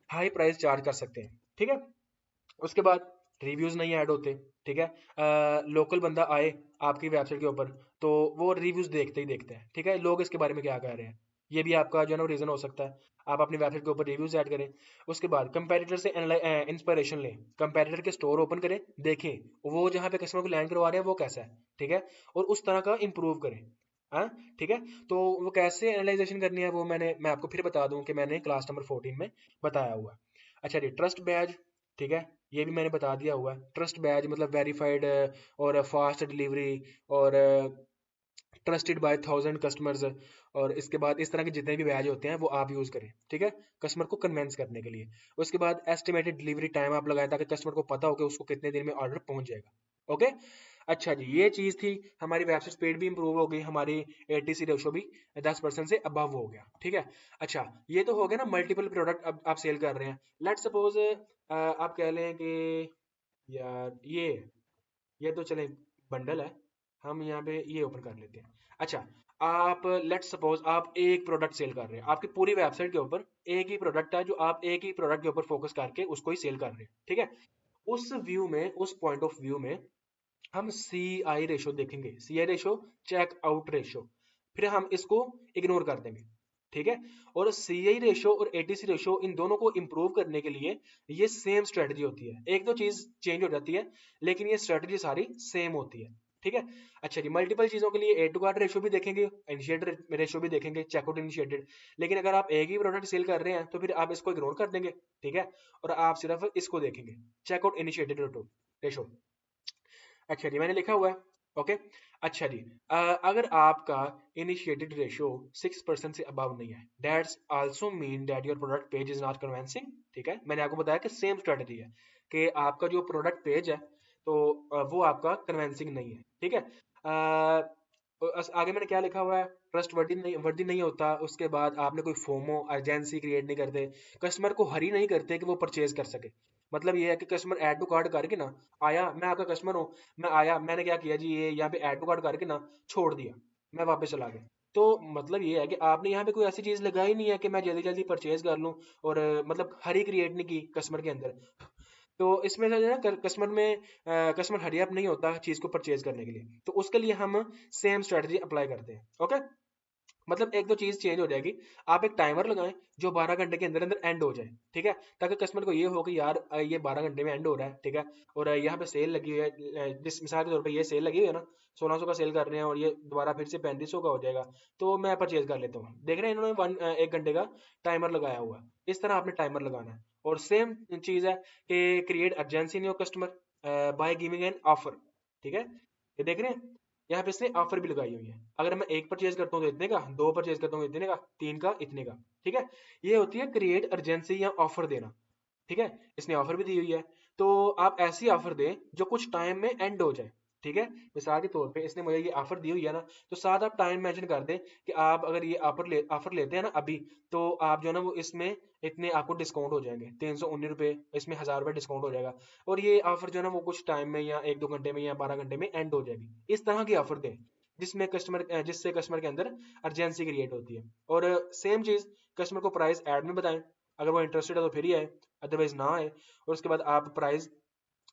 हाई प्राइस चार्ज कर सकते हैं। ठीक है? उसके बाद रिव्यूज नहीं ऐड होते। ठीक है? लोकल बंदा आए आपकी वेबसाइट के ऊपर, तो वो रिव्यूज देखते ही देखते हैं। ठीक है? लोग इसके बारे में क्या कह रहे हैं, ये भी आपका जो है ना रीजन हो सकता है। आप अपनी वेबसाइट के ऊपर रिव्यूज ऐड करें। उसके बाद कंपैरेटर से इंस्पिरेशन लें, कंपैरेटर के स्टोर ओपन करें, देखें वो जहाँ पे कस्टमर को लैंड करवा रहे हैं वो कैसा है। ठीक है? और उस तरह का इंप्रूव करें। हाँ, ठीक है? तो वो कैसे एनालाइजेशन करनी है वो मैं आपको फिर बता दूं कि मैंने क्लास नंबर 14 में बताया हुआ है। अच्छा जी, ट्रस्ट बैज, ठीक है, ये भी मैंने बता दिया हुआ है। ट्रस्ट बैज मतलब वेरीफाइड और फास्ट डिलीवरी और ट्रस्टेड बाय 1000 कस्टमर्स, और इसके बाद इस तरह के जितने भी बैज होते हैं वो आप यूज करें। ठीक है? कस्टमर को कन्वेंस करने के लिए। उसके बाद एस्टिमेटेड डिलीवरी टाइम आप लगाएं ताकि कस्टमर को पता हो कि उसको कितने दिन में ऑर्डर पहुंच जाएगा। ओके? अच्छा जी, ये चीज थी, हमारी वेबसाइट स्पीड भी इंप्रूव हो गई, हमारी एटीसी रेशो भी 10% से अबव हो गया। ठीक है? अच्छा, ये तो हो गया ना मल्टीपल प्रोडक्ट अब आप सेल कर रहे हैं। लेट सपोज आप कह लें कि यार ये तो चले बंडल है, हम यहाँ पे ये ओपन कर लेते हैं। अच्छा, आप लेट सपोज आप एक प्रोडक्ट सेल कर रहे हैं, आपकी पूरी वेबसाइट के ऊपर एक ही प्रोडक्ट है जो आप एक ही प्रोडक्ट के ऊपर फोकस करके उसको ही सेल कर रहे हैं। ठीक है? उस व्यू में, उस पॉइंट ऑफ व्यू में हम सी आई रेशो देखेंगे, सी आई रेशो, चेक आउट रेशो, फिर हम इसको इग्नोर कर देंगे। ठीक है? और सी आई रेशो और एटीसी रेशो, इन दोनों को इंप्रूव करने के लिए ये सेम स्ट्रेटजी होती है, एक दो चीज चेंज हो जाती है लेकिन ये स्ट्रेटजी सारी सेम होती है। ठीक है? अच्छा जी, मल्टीपल चीजों के लिए एड टू कार्ट रेशो भी देखेंगे, इनिशिएटेड रेशो भी देखेंगे, चेकआउट इनिशिएटेड, लेकिन अगर आप एक ही प्रोडक्ट सेल कर रहे हैं तो फिर आप इसको इग्नोर कर देंगे। ठीक है? और आप सिर्फ इसको देखेंगे, चेकआउट इनिशिएटेड रेशो। अच्छा जी, मैंने लिखा हुआ है। ओके? अच्छा जी, अगर आपका इनिशिएटेड रेशो 6% से अबव नहीं है, that's also mean that your product page is not convincing. ठीक है? मैंने आपको बताया कि सेम स्ट्रेटजी है कि आपका जो प्रोडक्ट पेज है तो वो आपका कन्विंसिंग नहीं है। ठीक है? आगे मैंने क्या लिखा हुआ है, ट्रस्ट वर्दी नहीं होता। उसके बाद आपने कोई फोमो अर्जेंसी क्रिएट नहीं करते, कस्टमर को हरी नहीं करते कि वो परचेज कर सके। मतलब ये है कि कस्टमर ऐड टू कार्ट करके ना आया, मैं आपका कस्टमर हूँ, मैं आया, मैंने क्या किया जी, ये यहाँ पे ऐड टू कार्ट करके ना छोड़ दिया, मैं वापस चला गया। तो मतलब ये है कि आपने यहाँ पे कोई ऐसी चीज लगाई नहीं है कि मैं जल्दी जल्दी परचेज कर लूँ, और मतलब हरी क्रिएट नहीं की कस्टमर के अंदर। तो इसमें जो है ना कस्टमर में कस्टमर हरी अप नहीं होता चीज को परचेज करने के लिए, तो उसके लिए हम सेम स्ट्रेटजी अप्लाई करते हैं। ओके? मतलब एक दो चीज चेंज हो जाएगी। आप एक टाइमर लगाएं जो 12 घंटे के अंदर अंदर एंड हो जाए। ठीक है? ताकि कस्टमर को ये हो कि यार ये 12 घंटे में एंड हो रहा है। ठीक है? और यहाँ पे सेल लगी हुई है, जिस मिसाल के तौर पे ये सेल लगी हुई है ना, 1600 का सेल कर रहे हैं और ये दोबारा फिर से 3500 का हो जाएगा, तो मैं परचेज कर लेता हूँ। देख रहे हैं इन्होंने 1 घंटे का टाइमर लगाया हुआ है, इस तरह आपने टाइमर लगाना है। और सेम चीज है कि create urgency in your customer by giving an offer. ठीक है? ये देख रहे हैं, यहाँ पे इसने ऑफर भी लगाई हुई है। अगर मैं एक परचेज करता हूँ तो इतने का, दो परचेज करता हूँ इतने का, तीन का इतने का। ठीक है? ये होती है क्रिएट अर्जेंसी या ऑफर देना। ठीक है? इसने ऑफर भी दी हुई है, तो आप ऐसी ऑफर दें जो कुछ टाइम में एंड हो जाए। ठीक है? मिसाल के तौर पे इसने मुझे ये ऑफर दी हुई है ना, तो साथ आप टाइम मेंशन कर दें कि आप अगर ये ऑफर लेते हैं ना अभी, तो आप जो है ना वो इसमें इतने आपको डिस्काउंट हो जाएंगे, 319 रुपये, इसमें 1000 रुपये डिस्काउंट हो जाएगा, और ये ऑफर जो है ना वो कुछ टाइम में या एक दो घंटे में या 12 घंटे में एंड हो जाएगी। इस तरह की ऑफर दें जिससे कस्टमर के अंदर अर्जेंसी क्रिएट होती है। और सेम चीज कस्टमर को प्राइस ऐड में बताएं, अगर वो इंटरेस्टेड है तो फिर ही आए, अदरवाइज ना आए। और उसके बाद आप प्राइस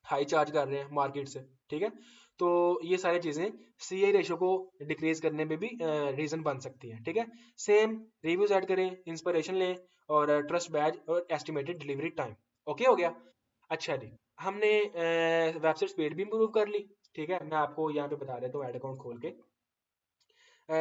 हाई चार्ज कर रहे हैं मार्केट से। ठीक है? तो ये सारी चीजें सी आई रेशो को डिक्रीज करने में भी रीजन बन सकती है। ठीक है? सेम रिव्यूज ऐड करें, इंस्पिरेशन लें, और ट्रस्ट बैज और एस्टिमेटेड डिलीवरी टाइम। ओके हो गया। अच्छा जी, हमने वेबसाइट स्पीड भी इंप्रूव कर ली। ठीक है, मैं आपको यहाँ पे बता देता हूँ ऐड अकाउंट खोल के।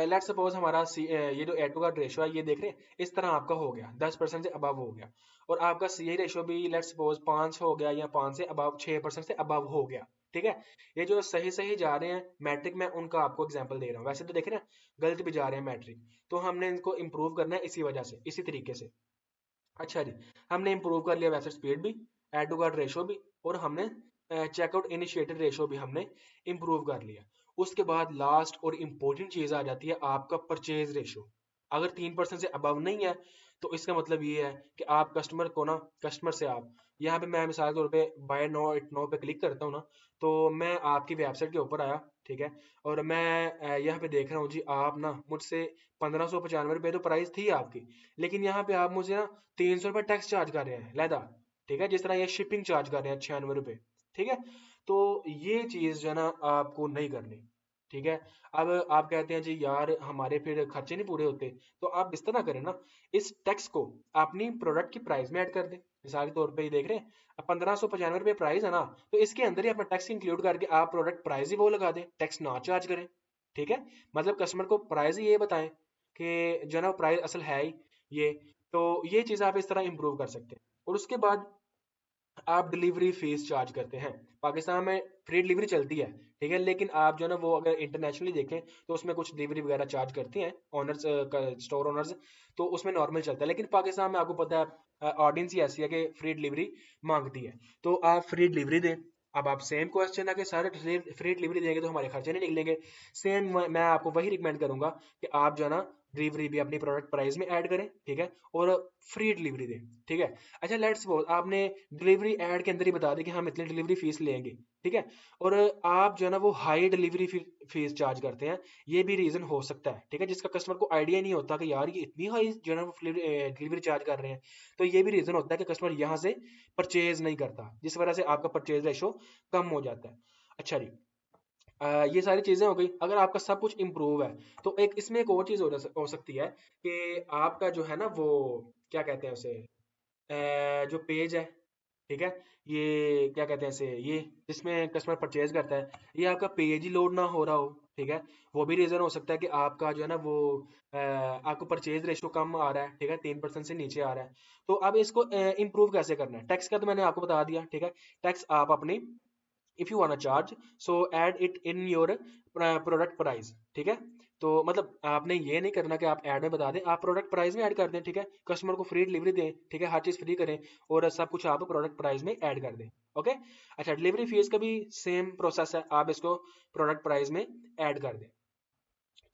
लेट सपोज हमारा ये जो एड टू कार्ड रेशो है ये देख रहे हैं, इस तरह आपका हो गया 10% से अबव हो गया। और आपका सी आई रेशो भी लेट सपोज 5 हो गया, या 5 से अबव 6% से अबव हो गया। ठीक है, ये जो सही सही जा रहे हैं मैट्रिक, मैं उनका आपको एग्जांपल दे रहा हूँ। वैसे तो देख रहे हैं गलत भी जा रहे हैं मैट्रिक, तो हमने इनको इम्प्रूव करना है इसी वजह से, इसी तरीके से। अच्छा जी, हमने इम्प्रूव कर लिया वेबसाइट स्पीड भी, ऐड टू कार्ट रेशो भी, और हमने चेकआउट इनिशिएटेड रेशो भी हमने इम्प्रूव कर लिया। उसके बाद लास्ट और इम्पोर्टेंट चीज़ आ जाती है आपका परचेज रेशो। अगर 3% से अबव नहीं है, तो इसका मतलब ये है कि आप कस्टमर को ना, कस्टमर से आप, यहाँ पे मैं मिसाल के तौर पे बाय नो इट नो पे क्लिक करता हूँ ना, तो मैं आपकी वेबसाइट के ऊपर आया। ठीक है, और मैं यहाँ पे देख रहा हूँ जी, आप ना मुझसे 1595 तो प्राइस थी आपकी, लेकिन यहाँ पे आप मुझे ना 300 रुपये टैक्स चार्ज कर रहे हैं लहदा। ठीक है, जिस तरह ये शिपिंग चार्ज कर रहे हैं 96 रुपये। ठीक है, तो ये चीज़ जो है ना आपको नहीं करनी। ठीक है, अब आप कहते हैं जी यार हमारे फिर खर्चे नहीं पूरे होते, तो आप इस तरह करें ना, इस टैक्स को अपनी प्रोडक्ट की प्राइस में ऐड कर दें। मिसाल के तौर पे ये देख रहे हैं, अब 1595 रुपये प्राइस है ना, तो इसके अंदर ही अपना टैक्स इंक्लूड करके आप प्रोडक्ट प्राइस ही वो लगा दें, टैक्स ना चार्ज करें। ठीक है, मतलब कस्टमर को प्राइस ही ये बताएं कि जो है ना प्राइस असल है ही ये। तो ये चीज़ आप इस तरह इम्प्रूव कर सकते हैं। और उसके बाद आप डिलीवरी फीस चार्ज करते हैं। पाकिस्तान में फ्री डिलीवरी चलती है, ठीक है, लेकिन आप जो है ना वो अगर इंटरनेशनली देखें तो उसमें कुछ डिलीवरी वगैरह चार्ज करती हैं ऑनर्स, स्टोर ओनर्स, तो उसमें नॉर्मल चलता है। लेकिन पाकिस्तान में आपको पता है ऑडियंस ही ऐसी है कि फ्री डिलीवरी मांगती है, तो आप फ्री डिलीवरी दें। अब आप सेम क्वेश्चन है कि सारे फ्री डिलीवरी देंगे तो हमारे खर्चे नहीं निकलेंगे। सेम मैं आपको वही रिकमेंड करूंगा कि आप जो है ना डिलीवरी भी अपनी प्रोडक्ट प्राइस में ऐड करें। ठीक है, और फ्री डिलीवरी दें। ठीक है, अच्छा लेट्स सपोज आपने डिलीवरी ऐड के अंदर ही बता दें कि हम इतनी डिलीवरी फीस लेंगे। ठीक है, और आप जो है ना वो हाई डिलीवरी फीस चार्ज करते हैं। ये भी रीजन हो सकता है, ठीक है, जिसका कस्टमर को आइडिया नहीं होता कि यार ये इतनी हाई जो है ना डिलीवरी चार्ज कर रहे हैं। तो ये भी रीजन होता है कि कस्टमर यहाँ से परचेज नहीं करता, जिस वजह से आपका परचेज रेशो कम हो जाता है। अच्छा जी, ये सारी चीज़ें हो गई। अगर आपका सब कुछ इम्प्रूव है, तो एक इसमें एक और चीज़ हो सकती है कि आपका जो है ना वो क्या कहते हैं उसे, जो पेज है, ठीक है, ये क्या कहते हैं इसे, ये जिसमें कस्टमर परचेज करता है, ये आपका पेज ही लोड ना हो रहा हो। ठीक है, वो भी रीज़न हो सकता है कि आपका जो है ना वो आपको परचेज रेशो कम आ रहा है। ठीक है, 3% से नीचे आ रहा है। तो अब इसको इम्प्रूव कैसे करना है? टैक्स का तो मैंने आपको बता दिया। ठीक है, टैक्स आप अपनी, if you want charge, so add it in your product price. ठीक है, तो मतलब आपने ये नहीं करना कि आप ऐड में बता दें, आप प्रोडक्ट प्राइस में ऐड कर दें। ठीक है, कस्टमर को फ्री डिलीवरी दें। ठीक है, हर चीज़ फ्री करें और सब कुछ आप प्रोडक्ट प्राइस में ऐड कर दें। ओके, अच्छा डिलीवरी फीस का भी सेम प्रोसेस है, आप इसको प्रोडक्ट प्राइस में ऐड कर दें।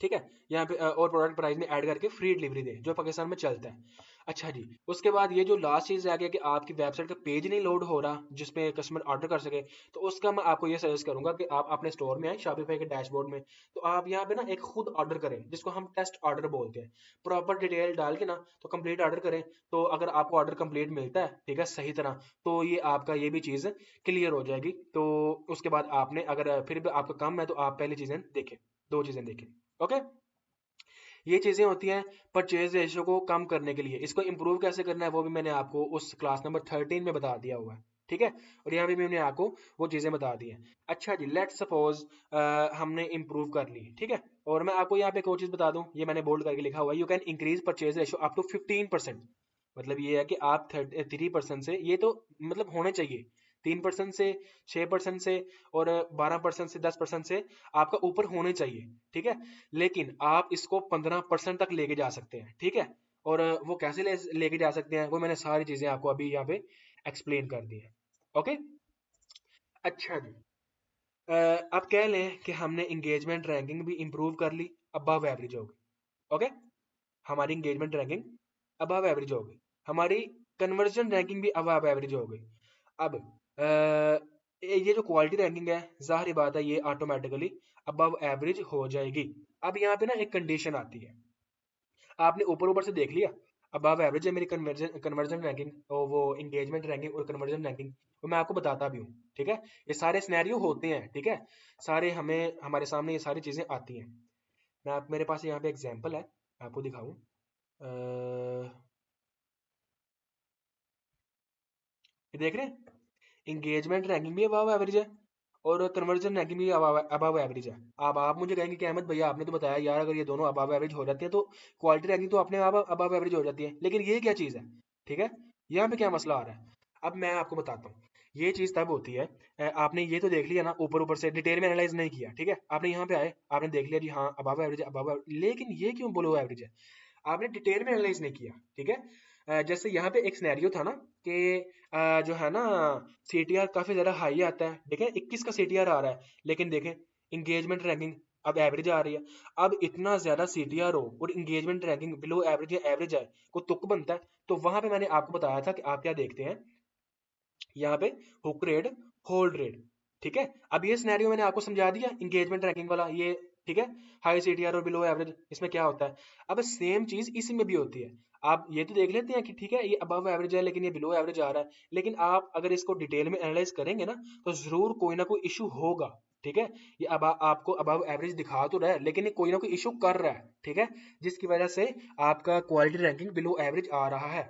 ठीक है, यहाँ पे और प्रोडक्ट प्राइस में ऐड करके फ्री डिलीवरी दें, जो पाकिस्तान में चलता है। अच्छा जी, उसके बाद ये जो लास्ट चीज़ आ गया कि आपकी वेबसाइट का पेज नहीं लोड हो रहा जिसमें कस्टमर ऑर्डर कर सके, तो उसका मैं आपको ये सजेस्ट करूंगा कि आप अपने स्टोर में आए, शॉपिफाई के डैशबोर्ड में, तो आप यहाँ पे ना एक खुद ऑर्डर करें, जिसको हम टेस्ट ऑर्डर बोलते हैं। प्रॉपर डिटेल डाल के ना तो कंप्लीट ऑर्डर करें। तो अगर आपको ऑर्डर कंप्लीट मिलता है, ठीक है, सही तरह, तो ये आपका ये भी चीज़ क्लियर हो जाएगी। तो उसके बाद आपने अगर फिर भी आपका कम है, तो आप पहली चीज़ें देखें, दो चीज़ें देखें। ओके, ये चीज़ें होती हैं परचेज रेशियो को कम करने के लिए। इसको इंप्रूव कैसे करना है वो भी मैंने आपको उस क्लास नंबर 13 में बता दिया हुआ है। ठीक है, और यहाँ पे भी मैंने आपको वो चीज़ें बता दी हैं। अच्छा जी, लेट्स सपोज हमने इम्प्रूव कर ली। ठीक है, और मैं आपको यहाँ पे एक और चीज़ बता दूं, ये मैंने बोल्ड करके लिखा हुआ है, you can increase purchase ratio up to 15%। मतलब ये है कि आप 3% से, ये तो मतलब होने चाहिए 3% से, 6% से, और 12% से, 10% से आपका ऊपर होने चाहिए। ठीक है, लेकिन आप इसको 15% तक लेके जा सकते हैं। ठीक है, और वो कैसे लेके जा सकते हैं वो मैंने सारी चीजें आपको अभी यहाँ पे एक्सप्लेन कर दी है। ओके, अच्छा जी, अब कह लें कि हमने इंगेजमेंट रैंकिंग भी इंप्रूव कर ली, अबव एवरेज हो गई। ओके, हमारी इंगेजमेंट रैंकिंग अबव एवरेज हो गई, हमारी कन्वर्जन रैंकिंग भी अबव एवरेज हो गई। अब ये जो क्वालिटी रैंकिंग है, जाहिर बात है ये ऑटोमेटिकली अबव एवरेज हो जाएगी। अब यहाँ पे ना एक कंडीशन आती है, आपने ऊपर ऊपर से देख लिया अबव एवरेज है मेरी कन्वर्जन कन्वर्जन रैंकिंग, और वो इंगेजमेंट रैंकिंग और कन्वर्जन रैंकिंग, वो मैं आपको बताता भी हूँ। ठीक है, ये सारे सिनेरियो होते हैं। ठीक है, सारे हमें हमारे सामने ये सारी चीज़ें आती हैं। मैं आप मेरे पास यहाँ पे एग्जांपल है, आपको दिखाऊं। ये देख रहे हैं, इंगेजमेंट रैंकिंग भी अबव एवरेज है और कन्वर्जन रैंकिंग भी अबव एवरेज है। अब आप मुझे कहेंगे कि अहमद भैया आपने तो बताया यार अगर ये दोनों अबव एवरेज हो जाते हैं तो क्वालिटी रैंकिंग तो अपने आप अबव एवरेज हो जाती है, लेकिन ये क्या चीज़ है? ठीक है, यहाँ पे क्या मसला आ रहा है, अब मैं आपको बताता हूँ। ये चीज़ तब होती है, आपने ये तो देख लिया ना, ऊपर ऊपर से डिटेल में एनालाइज नहीं किया, ठीक है, आपने यहाँ पे आए आपने देख लिया जी हाँ अबव एवरेज अबव, लेकिन ये क्यों बिलो एवरेज है, आपने डिटेल में एनालाइज नहीं किया। ठीक है, जैसे यहाँ पे एक सिनेरियो था ना कि जो है ना सीटीआर काफी ज्यादा हाई आता है, देखें 21 का सीटीआर आ रहा है, लेकिन देखें इंगेजमेंट रैंकिंग अब एवरेज आ रही है। अब इतना ज्यादा सीटीआर हो और इंगेजमेंट रैंकिंग बिलो एवरेज या एवरेज है, को तुक बनता है। तो वहां पे मैंने आपको बताया था कि आप क्या देखते हैं, यहाँ पे हुक रेट, होल्ड रेट। ठीक है, अब ये सिनेरियो मैंने आपको समझा दिया इंगेजमेंट रैंकिंग वाला ये। ठीक है, हाई सीटीआर और बिलो एवरेज इसमें क्या होता है। अब सेम चीज इसमें भी होती है। आप ये तो देख लेते हैं कि ठीक है ये अबव एवरेज है लेकिन ये बिलो एवरेज आ रहा है, लेकिन आप अगर इसको डिटेल में एनालाइज करेंगे ना तो जरूर कोई ना कोई इशू होगा। ठीक है, ये अब आपको अबव एवरेज दिखा तो रहा है लेकिन ये कोई ना कोई इशू कर रहा है। ठीक है, जिसकी वजह से आपका क्वालिटी रैंकिंग बिलो एवरेज आ रहा है।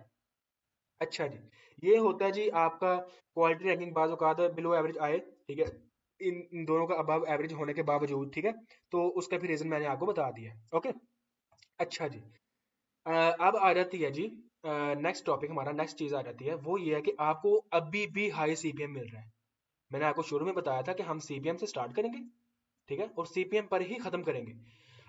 अच्छा जी, ये होता है जी आपका क्वालिटी रैंकिंग बाज़ औक़ात बिलो एवरेज आए। ठीक है, इन दोनों का अबव एवरेज होने के बावजूद। ठीक है, तो उसका भी रीज़न मैंने आपको बता दिया। ओके, अच्छा जी, अब आ जाती है जी नेक्स्ट टॉपिक, हमारा नेक्स्ट चीज़ आ जाती है, वो ये है कि आपको अभी भी हाई सीपीएम मिल रहा है। मैंने आपको शुरू में बताया था कि हम सीपीएम से स्टार्ट करेंगे, ठीक है, और सीपीएम पर ही खत्म करेंगे।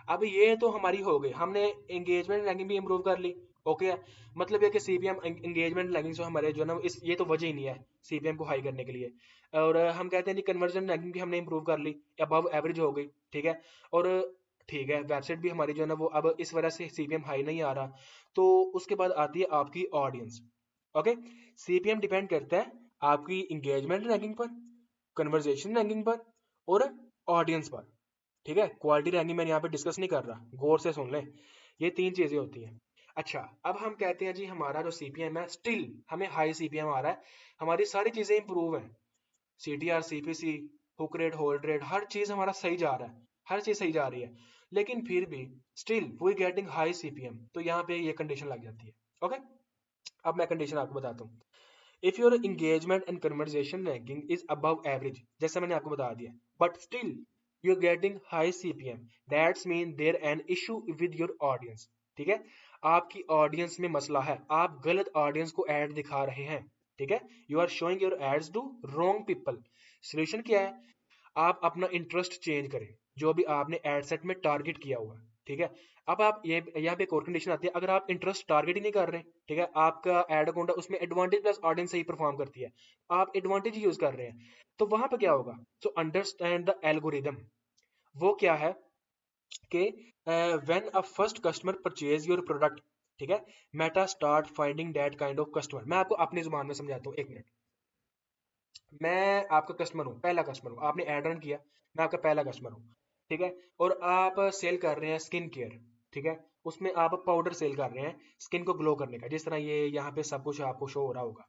अब ये तो हमारी हो गई, हमने एंगेजमेंट रैंकिंग भी इम्प्रूव कर ली। ओके है, मतलब ये कि सीपीएम एंगेजमेंट रैंकिंग जो हमारे जो है ना इस ये तो वजह ही नहीं है सीपीएम को हाई करने के लिए। और हम कहते हैं जी कन्वर्जन रैंकिंग भी हमने इम्प्रूव कर ली, अबव एवरेज हो गई। ठीक है, और ठीक है वेबसाइट भी हमारी जो है ना वो अब इस वजह से सीपीएम हाई नहीं आ रहा। तो उसके बाद आती है आपकी ऑडियंस। ओके, सीपीएम डिपेंड करता है आपकी इंगेजमेंट रैंकिंग पर, कन्वर्जेशन रैंकिंग पर और ऑडियंस पर। ठीक है, क्वालिटी रैंकिंग मैं यहाँ पे डिस्कस नहीं कर रहा, गौर से सुन लें, ये तीन चीजें होती हैं। अच्छा, अब हम कहते हैं जी हमारा जो सीपीएम है स्टिल हमें हाई सीपीएम आ रहा है, हमारी सारी चीजें इंप्रूव हैं, CTR, CPC, hook rate, hold rate, हर चीज हमारा सही जा रहा है, हर चीज सही जा रही है, लेकिन फिर भी still we getting high CPM, तो यहाँ पे ये कंडीशन लग जाती है। ओके, अब मैं कंडीशन आपको बताता हूँ। If your engagement and conversation ranking is above average, जैसे मैंने आपको बता दिया, but still you're getting high CPM, that's mean there an issue with your audience। ठीक है, आपकी ऑडियंस में मसला है, आप गलत ऑडियंस को एड दिखा रहे हैं। ठीक है, you are showing your ads to wrong people. Solution क्या है, आप अपना इंटरेस्ट चेंज करें, जो भी आपने एड सेट में टारगेट किया हुआ है। ठीक है, अब आप ये यहाँ पे एक और कंडीशन आती है, अगर आप इंटरेस्ट टारगेट ही नहीं कर रहे, ठीक है, आपका एड अकाउंट है उसमें एडवांटेज प्लस ऑडियंस सही परफॉर्म करती है, आप एडवांटेज यूज कर रहे हैं, तो वहां पे क्या होगा, सो अंडरस्टैंड द एल्गोरिदम। वो क्या है कि when a first customer purchase your product, ठीक है, Meta start finding that kind of customer. मैं आपको अपनी जुबान में समझाता हूँ, एक मिनट। मैं आपका कस्टमर हूँ, पहला कस्टमर हूँ, आपने एड रन किया, मैं आपका पहला कस्टमर हूँ। ठीक है, और आप सेल कर रहे हैं स्किन केयर। ठीक है, उसमें आप पाउडर सेल कर रहे हैं स्किन को ग्लो करने का, जिस तरह ये यहाँ पे सब कुछ आपको शो हो रहा होगा।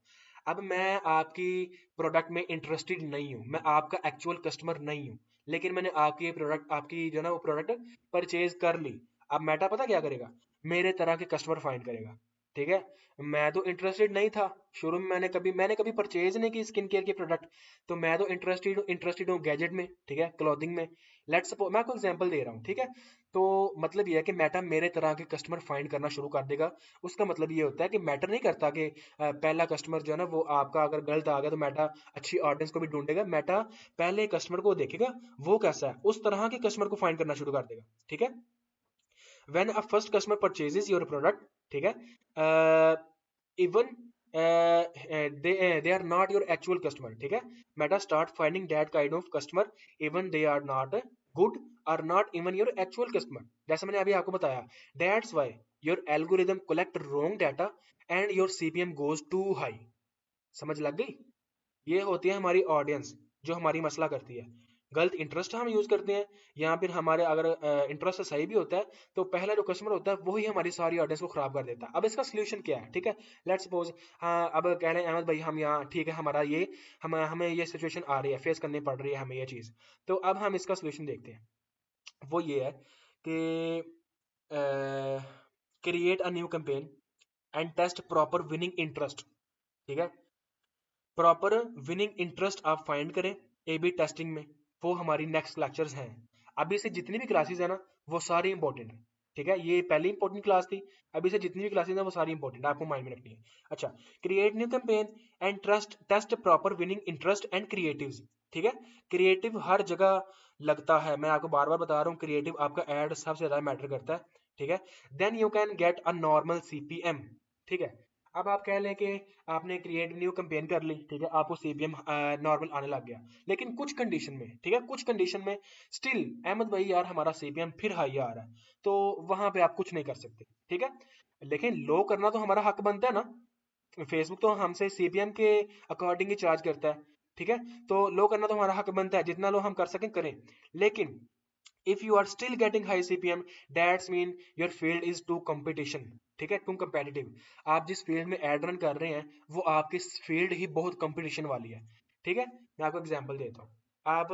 अब मैं आपकी प्रोडक्ट में इंटरेस्टेड नहीं हूँ, मैं आपका एक्चुअल कस्टमर नहीं हूँ, लेकिन मैंने आपकी प्रोडक्ट, आपकी जो है ना वो प्रोडक्ट परचेज कर ली। अब मेटा पता क्या करेगा, मेरे तरह के कस्टमर फाइंड करेगा। ठीक है, मैं तो इंटरेस्टेड नहीं था शुरू में, मैंने कभी परचेज नहीं की स्किन केयर की प्रोडक्ट, तो मैं तो इंटरेस्टेड हूँ गैजेट में, ठीक है, क्लॉथिंग में। लेट्स सपोज, मैं आपको एग्जांपल दे रहा हूँ। ठीक है, तो मतलब ये है कि मेटा मेरे तरह के कस्टमर फाइंड करना शुरू कर देगा। उसका मतलब ये होता है कि मैटर नहीं करता कि पहला कस्टमर जो है ना वो आपका अगर गलत आ गया तो मेटा अच्छी ऑडियंस को भी ढूंढेगा, मेटा पहले कस्टमर को देखेगा वो कैसा है, उस तरह के कस्टमर को फाइंड करना शुरू कर देगा। ठीक है, when a first customer purchases your product, ठीक है, even they are not your actual customer। ठीक है, meta start finding that kind of customer even they are not good or not even your actual customer, जैसे मैंने अभी आपको बताया, that's why your algorithm collect wrong data and your CPM goes too high। समझ लग गई, ये होती है हमारी ऑडियंस जो हमारी मसला करती है, गलत इंटरेस्ट हम यूज करते हैं, या फिर हमारे अगर इंटरेस्ट सही भी होता है तो पहला जो कस्टमर होता है वही हमारी सारी ऑडियंस को खराब कर देता है। अब इसका सोल्यूशन क्या है, ठीक है, लेट्स सपोज, हाँ अब कह रहे हैं अहमद भाई हम यहाँ, ठीक है, हमारा ये हमें ये सिचुएशन आ रही है, फेस करनी पड़ रही है हमें ये चीज़, तो अब हम इसका सोल्यूशन देखते हैं। वो ये है कि create a new campaign and test proper winning interest. ठीक है, प्रॉपर विनिंग इंटरेस्ट आप फाइंड करें ए बी टेस्टिंग में, वो हमारी नेक्स्ट लेक्चर्स हैं। अभी से जितनी भी क्लासेस है ना वो सारी इंपॉर्टेंट है, ठीक है। ये पहली इंपॉर्टेंट क्लास थी, अभी से जितनी भी क्लासेस हैं वो सारी इंपॉर्टेंट है, आपको माइंड में रखनी है। अच्छा, create new campaign and trust test proper winning interest and creatives, ठीक है। क्रिएटिव हर जगह लगता है, मैं आपको बार बार बता रहा हूँ, क्रिएटिव आपका एड सबसे ज्यादा मैटर करता है, ठीक है। Then you can get a normal CPM, ठीक है। अब आप कह लें कि आपने क्रिएट न्यू कैंपेन कर ली, ठीक है, आपको सीपीएम नॉर्मल आने लग गया, लेकिन कुछ कंडीशन में, ठीक है, कुछ कंडीशन में स्टिल अहमद भाई यार हमारा सीपीएम फिर हाई आ रहा है, तो वहां पे आप कुछ नहीं कर सकते, ठीक है। लेकिन लो करना तो हमारा हक बनता है ना, फेसबुक तो हमसे सीपीएम के अकॉर्डिंग ही चार्ज करता है, ठीक है। तो लो करना तो हमारा हक बनता है, जितना लो हम कर सकें करें। लेकिन if you are still getting high CPM, that's mean your field is too competition, ठीक है, too competitive। आप जिस फील्ड में एड रन कर रहे हैं वो आपकी फील्ड ही बहुत कंपटीशन वाली है, ठीक है। मैं आपको एग्जांपल देता हूँ, आप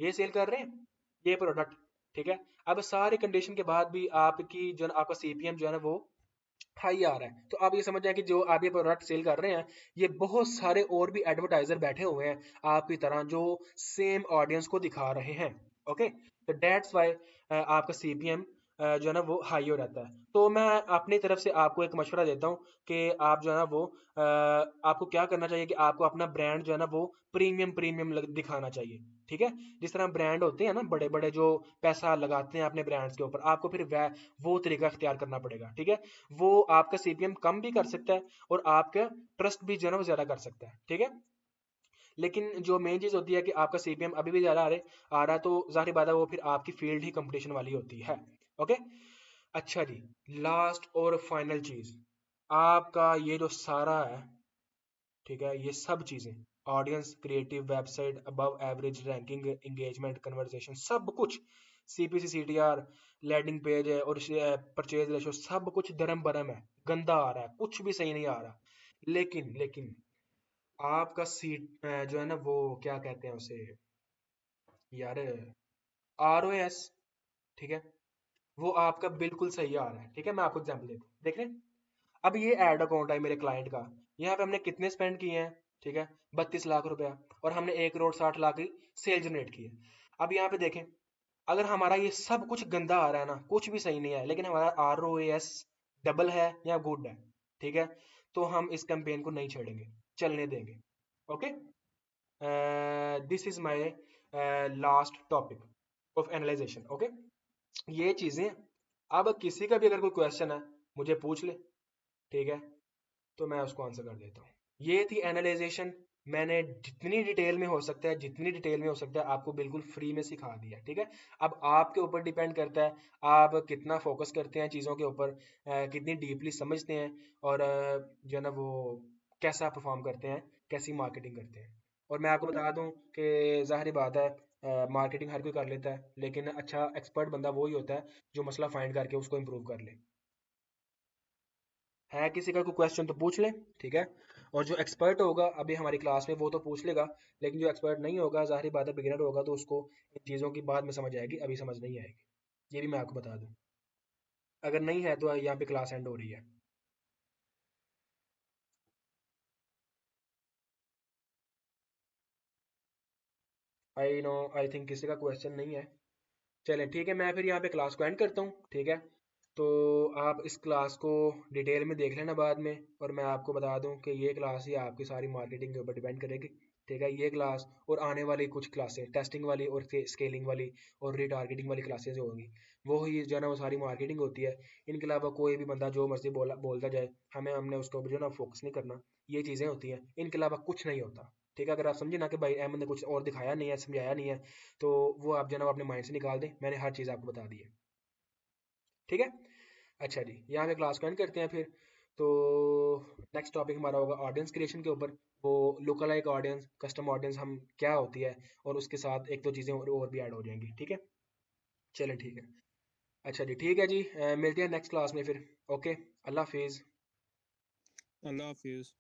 ये सेल कर रहे हैं ये प्रोडक्ट, ठीक है। अब सारे कंडीशन के बाद भी आपकी जो आपका सीपीएम जो है ना वो हाई आ रहा है, तो आप ये समझ जाए कि जो आप ये प्रोडक्ट सेल कर रहे हैं ये बहुत सारे और भी एडवर्टाइजर बैठे हुए हैं आपकी तरह जो सेम ऑडियंस को दिखा रहे हैं, ओके। तो डेट्स वाई आपका सीपीएम जो है ना वो हाई हो रहता है। तो मैं अपनी तरफ से आपको एक मशवरा देता हूँ कि आप जो है ना वो आपको क्या करना चाहिए कि आपको अपना ब्रांड जो है ना वो प्रीमियम प्रीमियम दिखाना चाहिए, ठीक है। जिस तरह ब्रांड होते हैं ना बड़े बड़े जो पैसा लगाते हैं अपने ब्रांड्स के ऊपर, आपको फिर वो तरीका अख्तियार करना पड़ेगा, ठीक है। वो आपका सीपीएम कम भी कर सकता है और आपका ट्रस्ट भी जो है ना वो ज्यादा कर सकता है, ठीक है। लेकिन जो मेन चीज होती है कि आपका सीपीएम अभी भी ज्यादा आ रहा है, तो जाहिर बात है वो फिर आपकी फील्ड ही कंपटीशन वाली होती है, ओके। अच्छा जी, लास्ट और फाइनल चीज, आपका ये जो सारा है, ठीक है, ये सब चीजें audience, creative, website, above average ranking, engagement, conversation, सब कुछ, सीपीसी, सीटीआर, लैंडिंग पेज है और परचेज रेशो, सब कुछ दरम बरम है, गंदा आ रहा है, कुछ भी सही नहीं आ रहा। लेकिन आपका सीट जो है ना वो क्या कहते हैं उसे यार, आर ओ एस, ठीक है, वो आपका बिल्कुल सही आ रहा है, ठीक है। मैं आपको एग्जांपल देता हूँ, देख रहे हैं। अब ये एड अकाउंट है मेरे क्लाइंट का, यहाँ पे हमने कितने स्पेंड किए हैं, ठीक है, 32 लाख रुपया, और हमने 1 करोड़ 60 लाख की सेल जनरेट की है। अब यहाँ पे देखें, अगर हमारा ये सब कुछ गंदा आ रहा है ना, कुछ भी सही नहीं है, लेकिन हमारा आर ओ एस डबल है या गुड है, ठीक है, तो हम इस कैंपेन को नहीं छेड़ेंगे, चलने देंगे, okay. This is my last topic of analysation, okay. ये चीजें, अब किसी का भी अगर कोई क्वेश्चन है मुझे पूछ ले, ठीक है, तो मैं उसको आंसर कर देता हूँ। ये थी एनालाइजेशन, मैंने जितनी डिटेल में हो सकता है, जितनी डिटेल में हो सकता है आपको बिल्कुल फ्री में सिखा दिया, ठीक है। अब आपके ऊपर डिपेंड करता है आप कितना फोकस करते हैं चीज़ों के ऊपर, कितनी डीपली समझते हैं, और जो है ना वो कैसा परफॉर्म करते हैं, कैसी मार्केटिंग करते हैं। और मैं आपको बता दूं कि जाहिर बात है मार्केटिंग हर कोई कर लेता है, लेकिन अच्छा एक्सपर्ट बंदा वो ही होता है जो मसला फाइंड करके उसको इम्प्रूव कर ले। है किसी का कोई क्वेश्चन तो पूछ ले, ठीक है। और जो एक्सपर्ट होगा अभी हमारी क्लास में वो तो पूछ लेगा, लेकिन जो एक्सपर्ट नहीं होगा जाहिर बात है बिगिनर होगा, तो उसको इन चीज़ों की बाद में समझ आएगी, अभी समझ नहीं आएगी, ये भी मैं आपको बता दूं। अगर नहीं है तो यहाँ पे क्लास एंड हो रही है। आई नो, आई थिंक किसी का क्वेश्चन नहीं है। चलें ठीक है, मैं फिर यहाँ पे क्लास को एंड करता हूँ, ठीक है। तो आप इस क्लास को डिटेल में देख लेना बाद में, और मैं आपको बता दूं कि ये क्लास ही आपकी सारी मार्केटिंग के ऊपर डिपेंड करेगी, ठीक है। ये क्लास और आने वाली कुछ क्लासेस, टेस्टिंग वाली और स्केलिंग वाली और रीटारगेटिंग वाली क्लासेस जो होंगी, वो ही जो है ना वो सारी मार्केटिंग होती है। इनके अलावा कोई भी बंदा जो मर्जी बोलता जाए, हमने उसके ऊपर जो है ना फोकस नहीं करना, ये चीज़ें होती हैं, इनके अलावा कुछ नहीं होता, ठीक है। अगर आप समझे ना कि भाई अहमद ने कुछ और दिखाया नहीं है, समझाया नहीं है, तो वो आप जो है ना अपने माइंड से निकाल दें, मैंने हर चीज़ आपको बता दी है, ठीक है। अच्छा जी, यहाँ पे क्लास को एंड करते हैं फिर। तो नेक्स्ट टॉपिक हमारा होगा ऑडियंस क्रिएशन के ऊपर, वो look like audience, custom audience हम क्या होती है, और उसके साथ एक दो चीज़ें और भी ऐड हो जाएंगी, ठीक है। चलें ठीक है। अच्छा जी, ठीक है जी, मिलते हैं नेक्स्ट क्लास में फिर। ओके, अल्लाह हाफिज़। अल्लाह हाफिज़।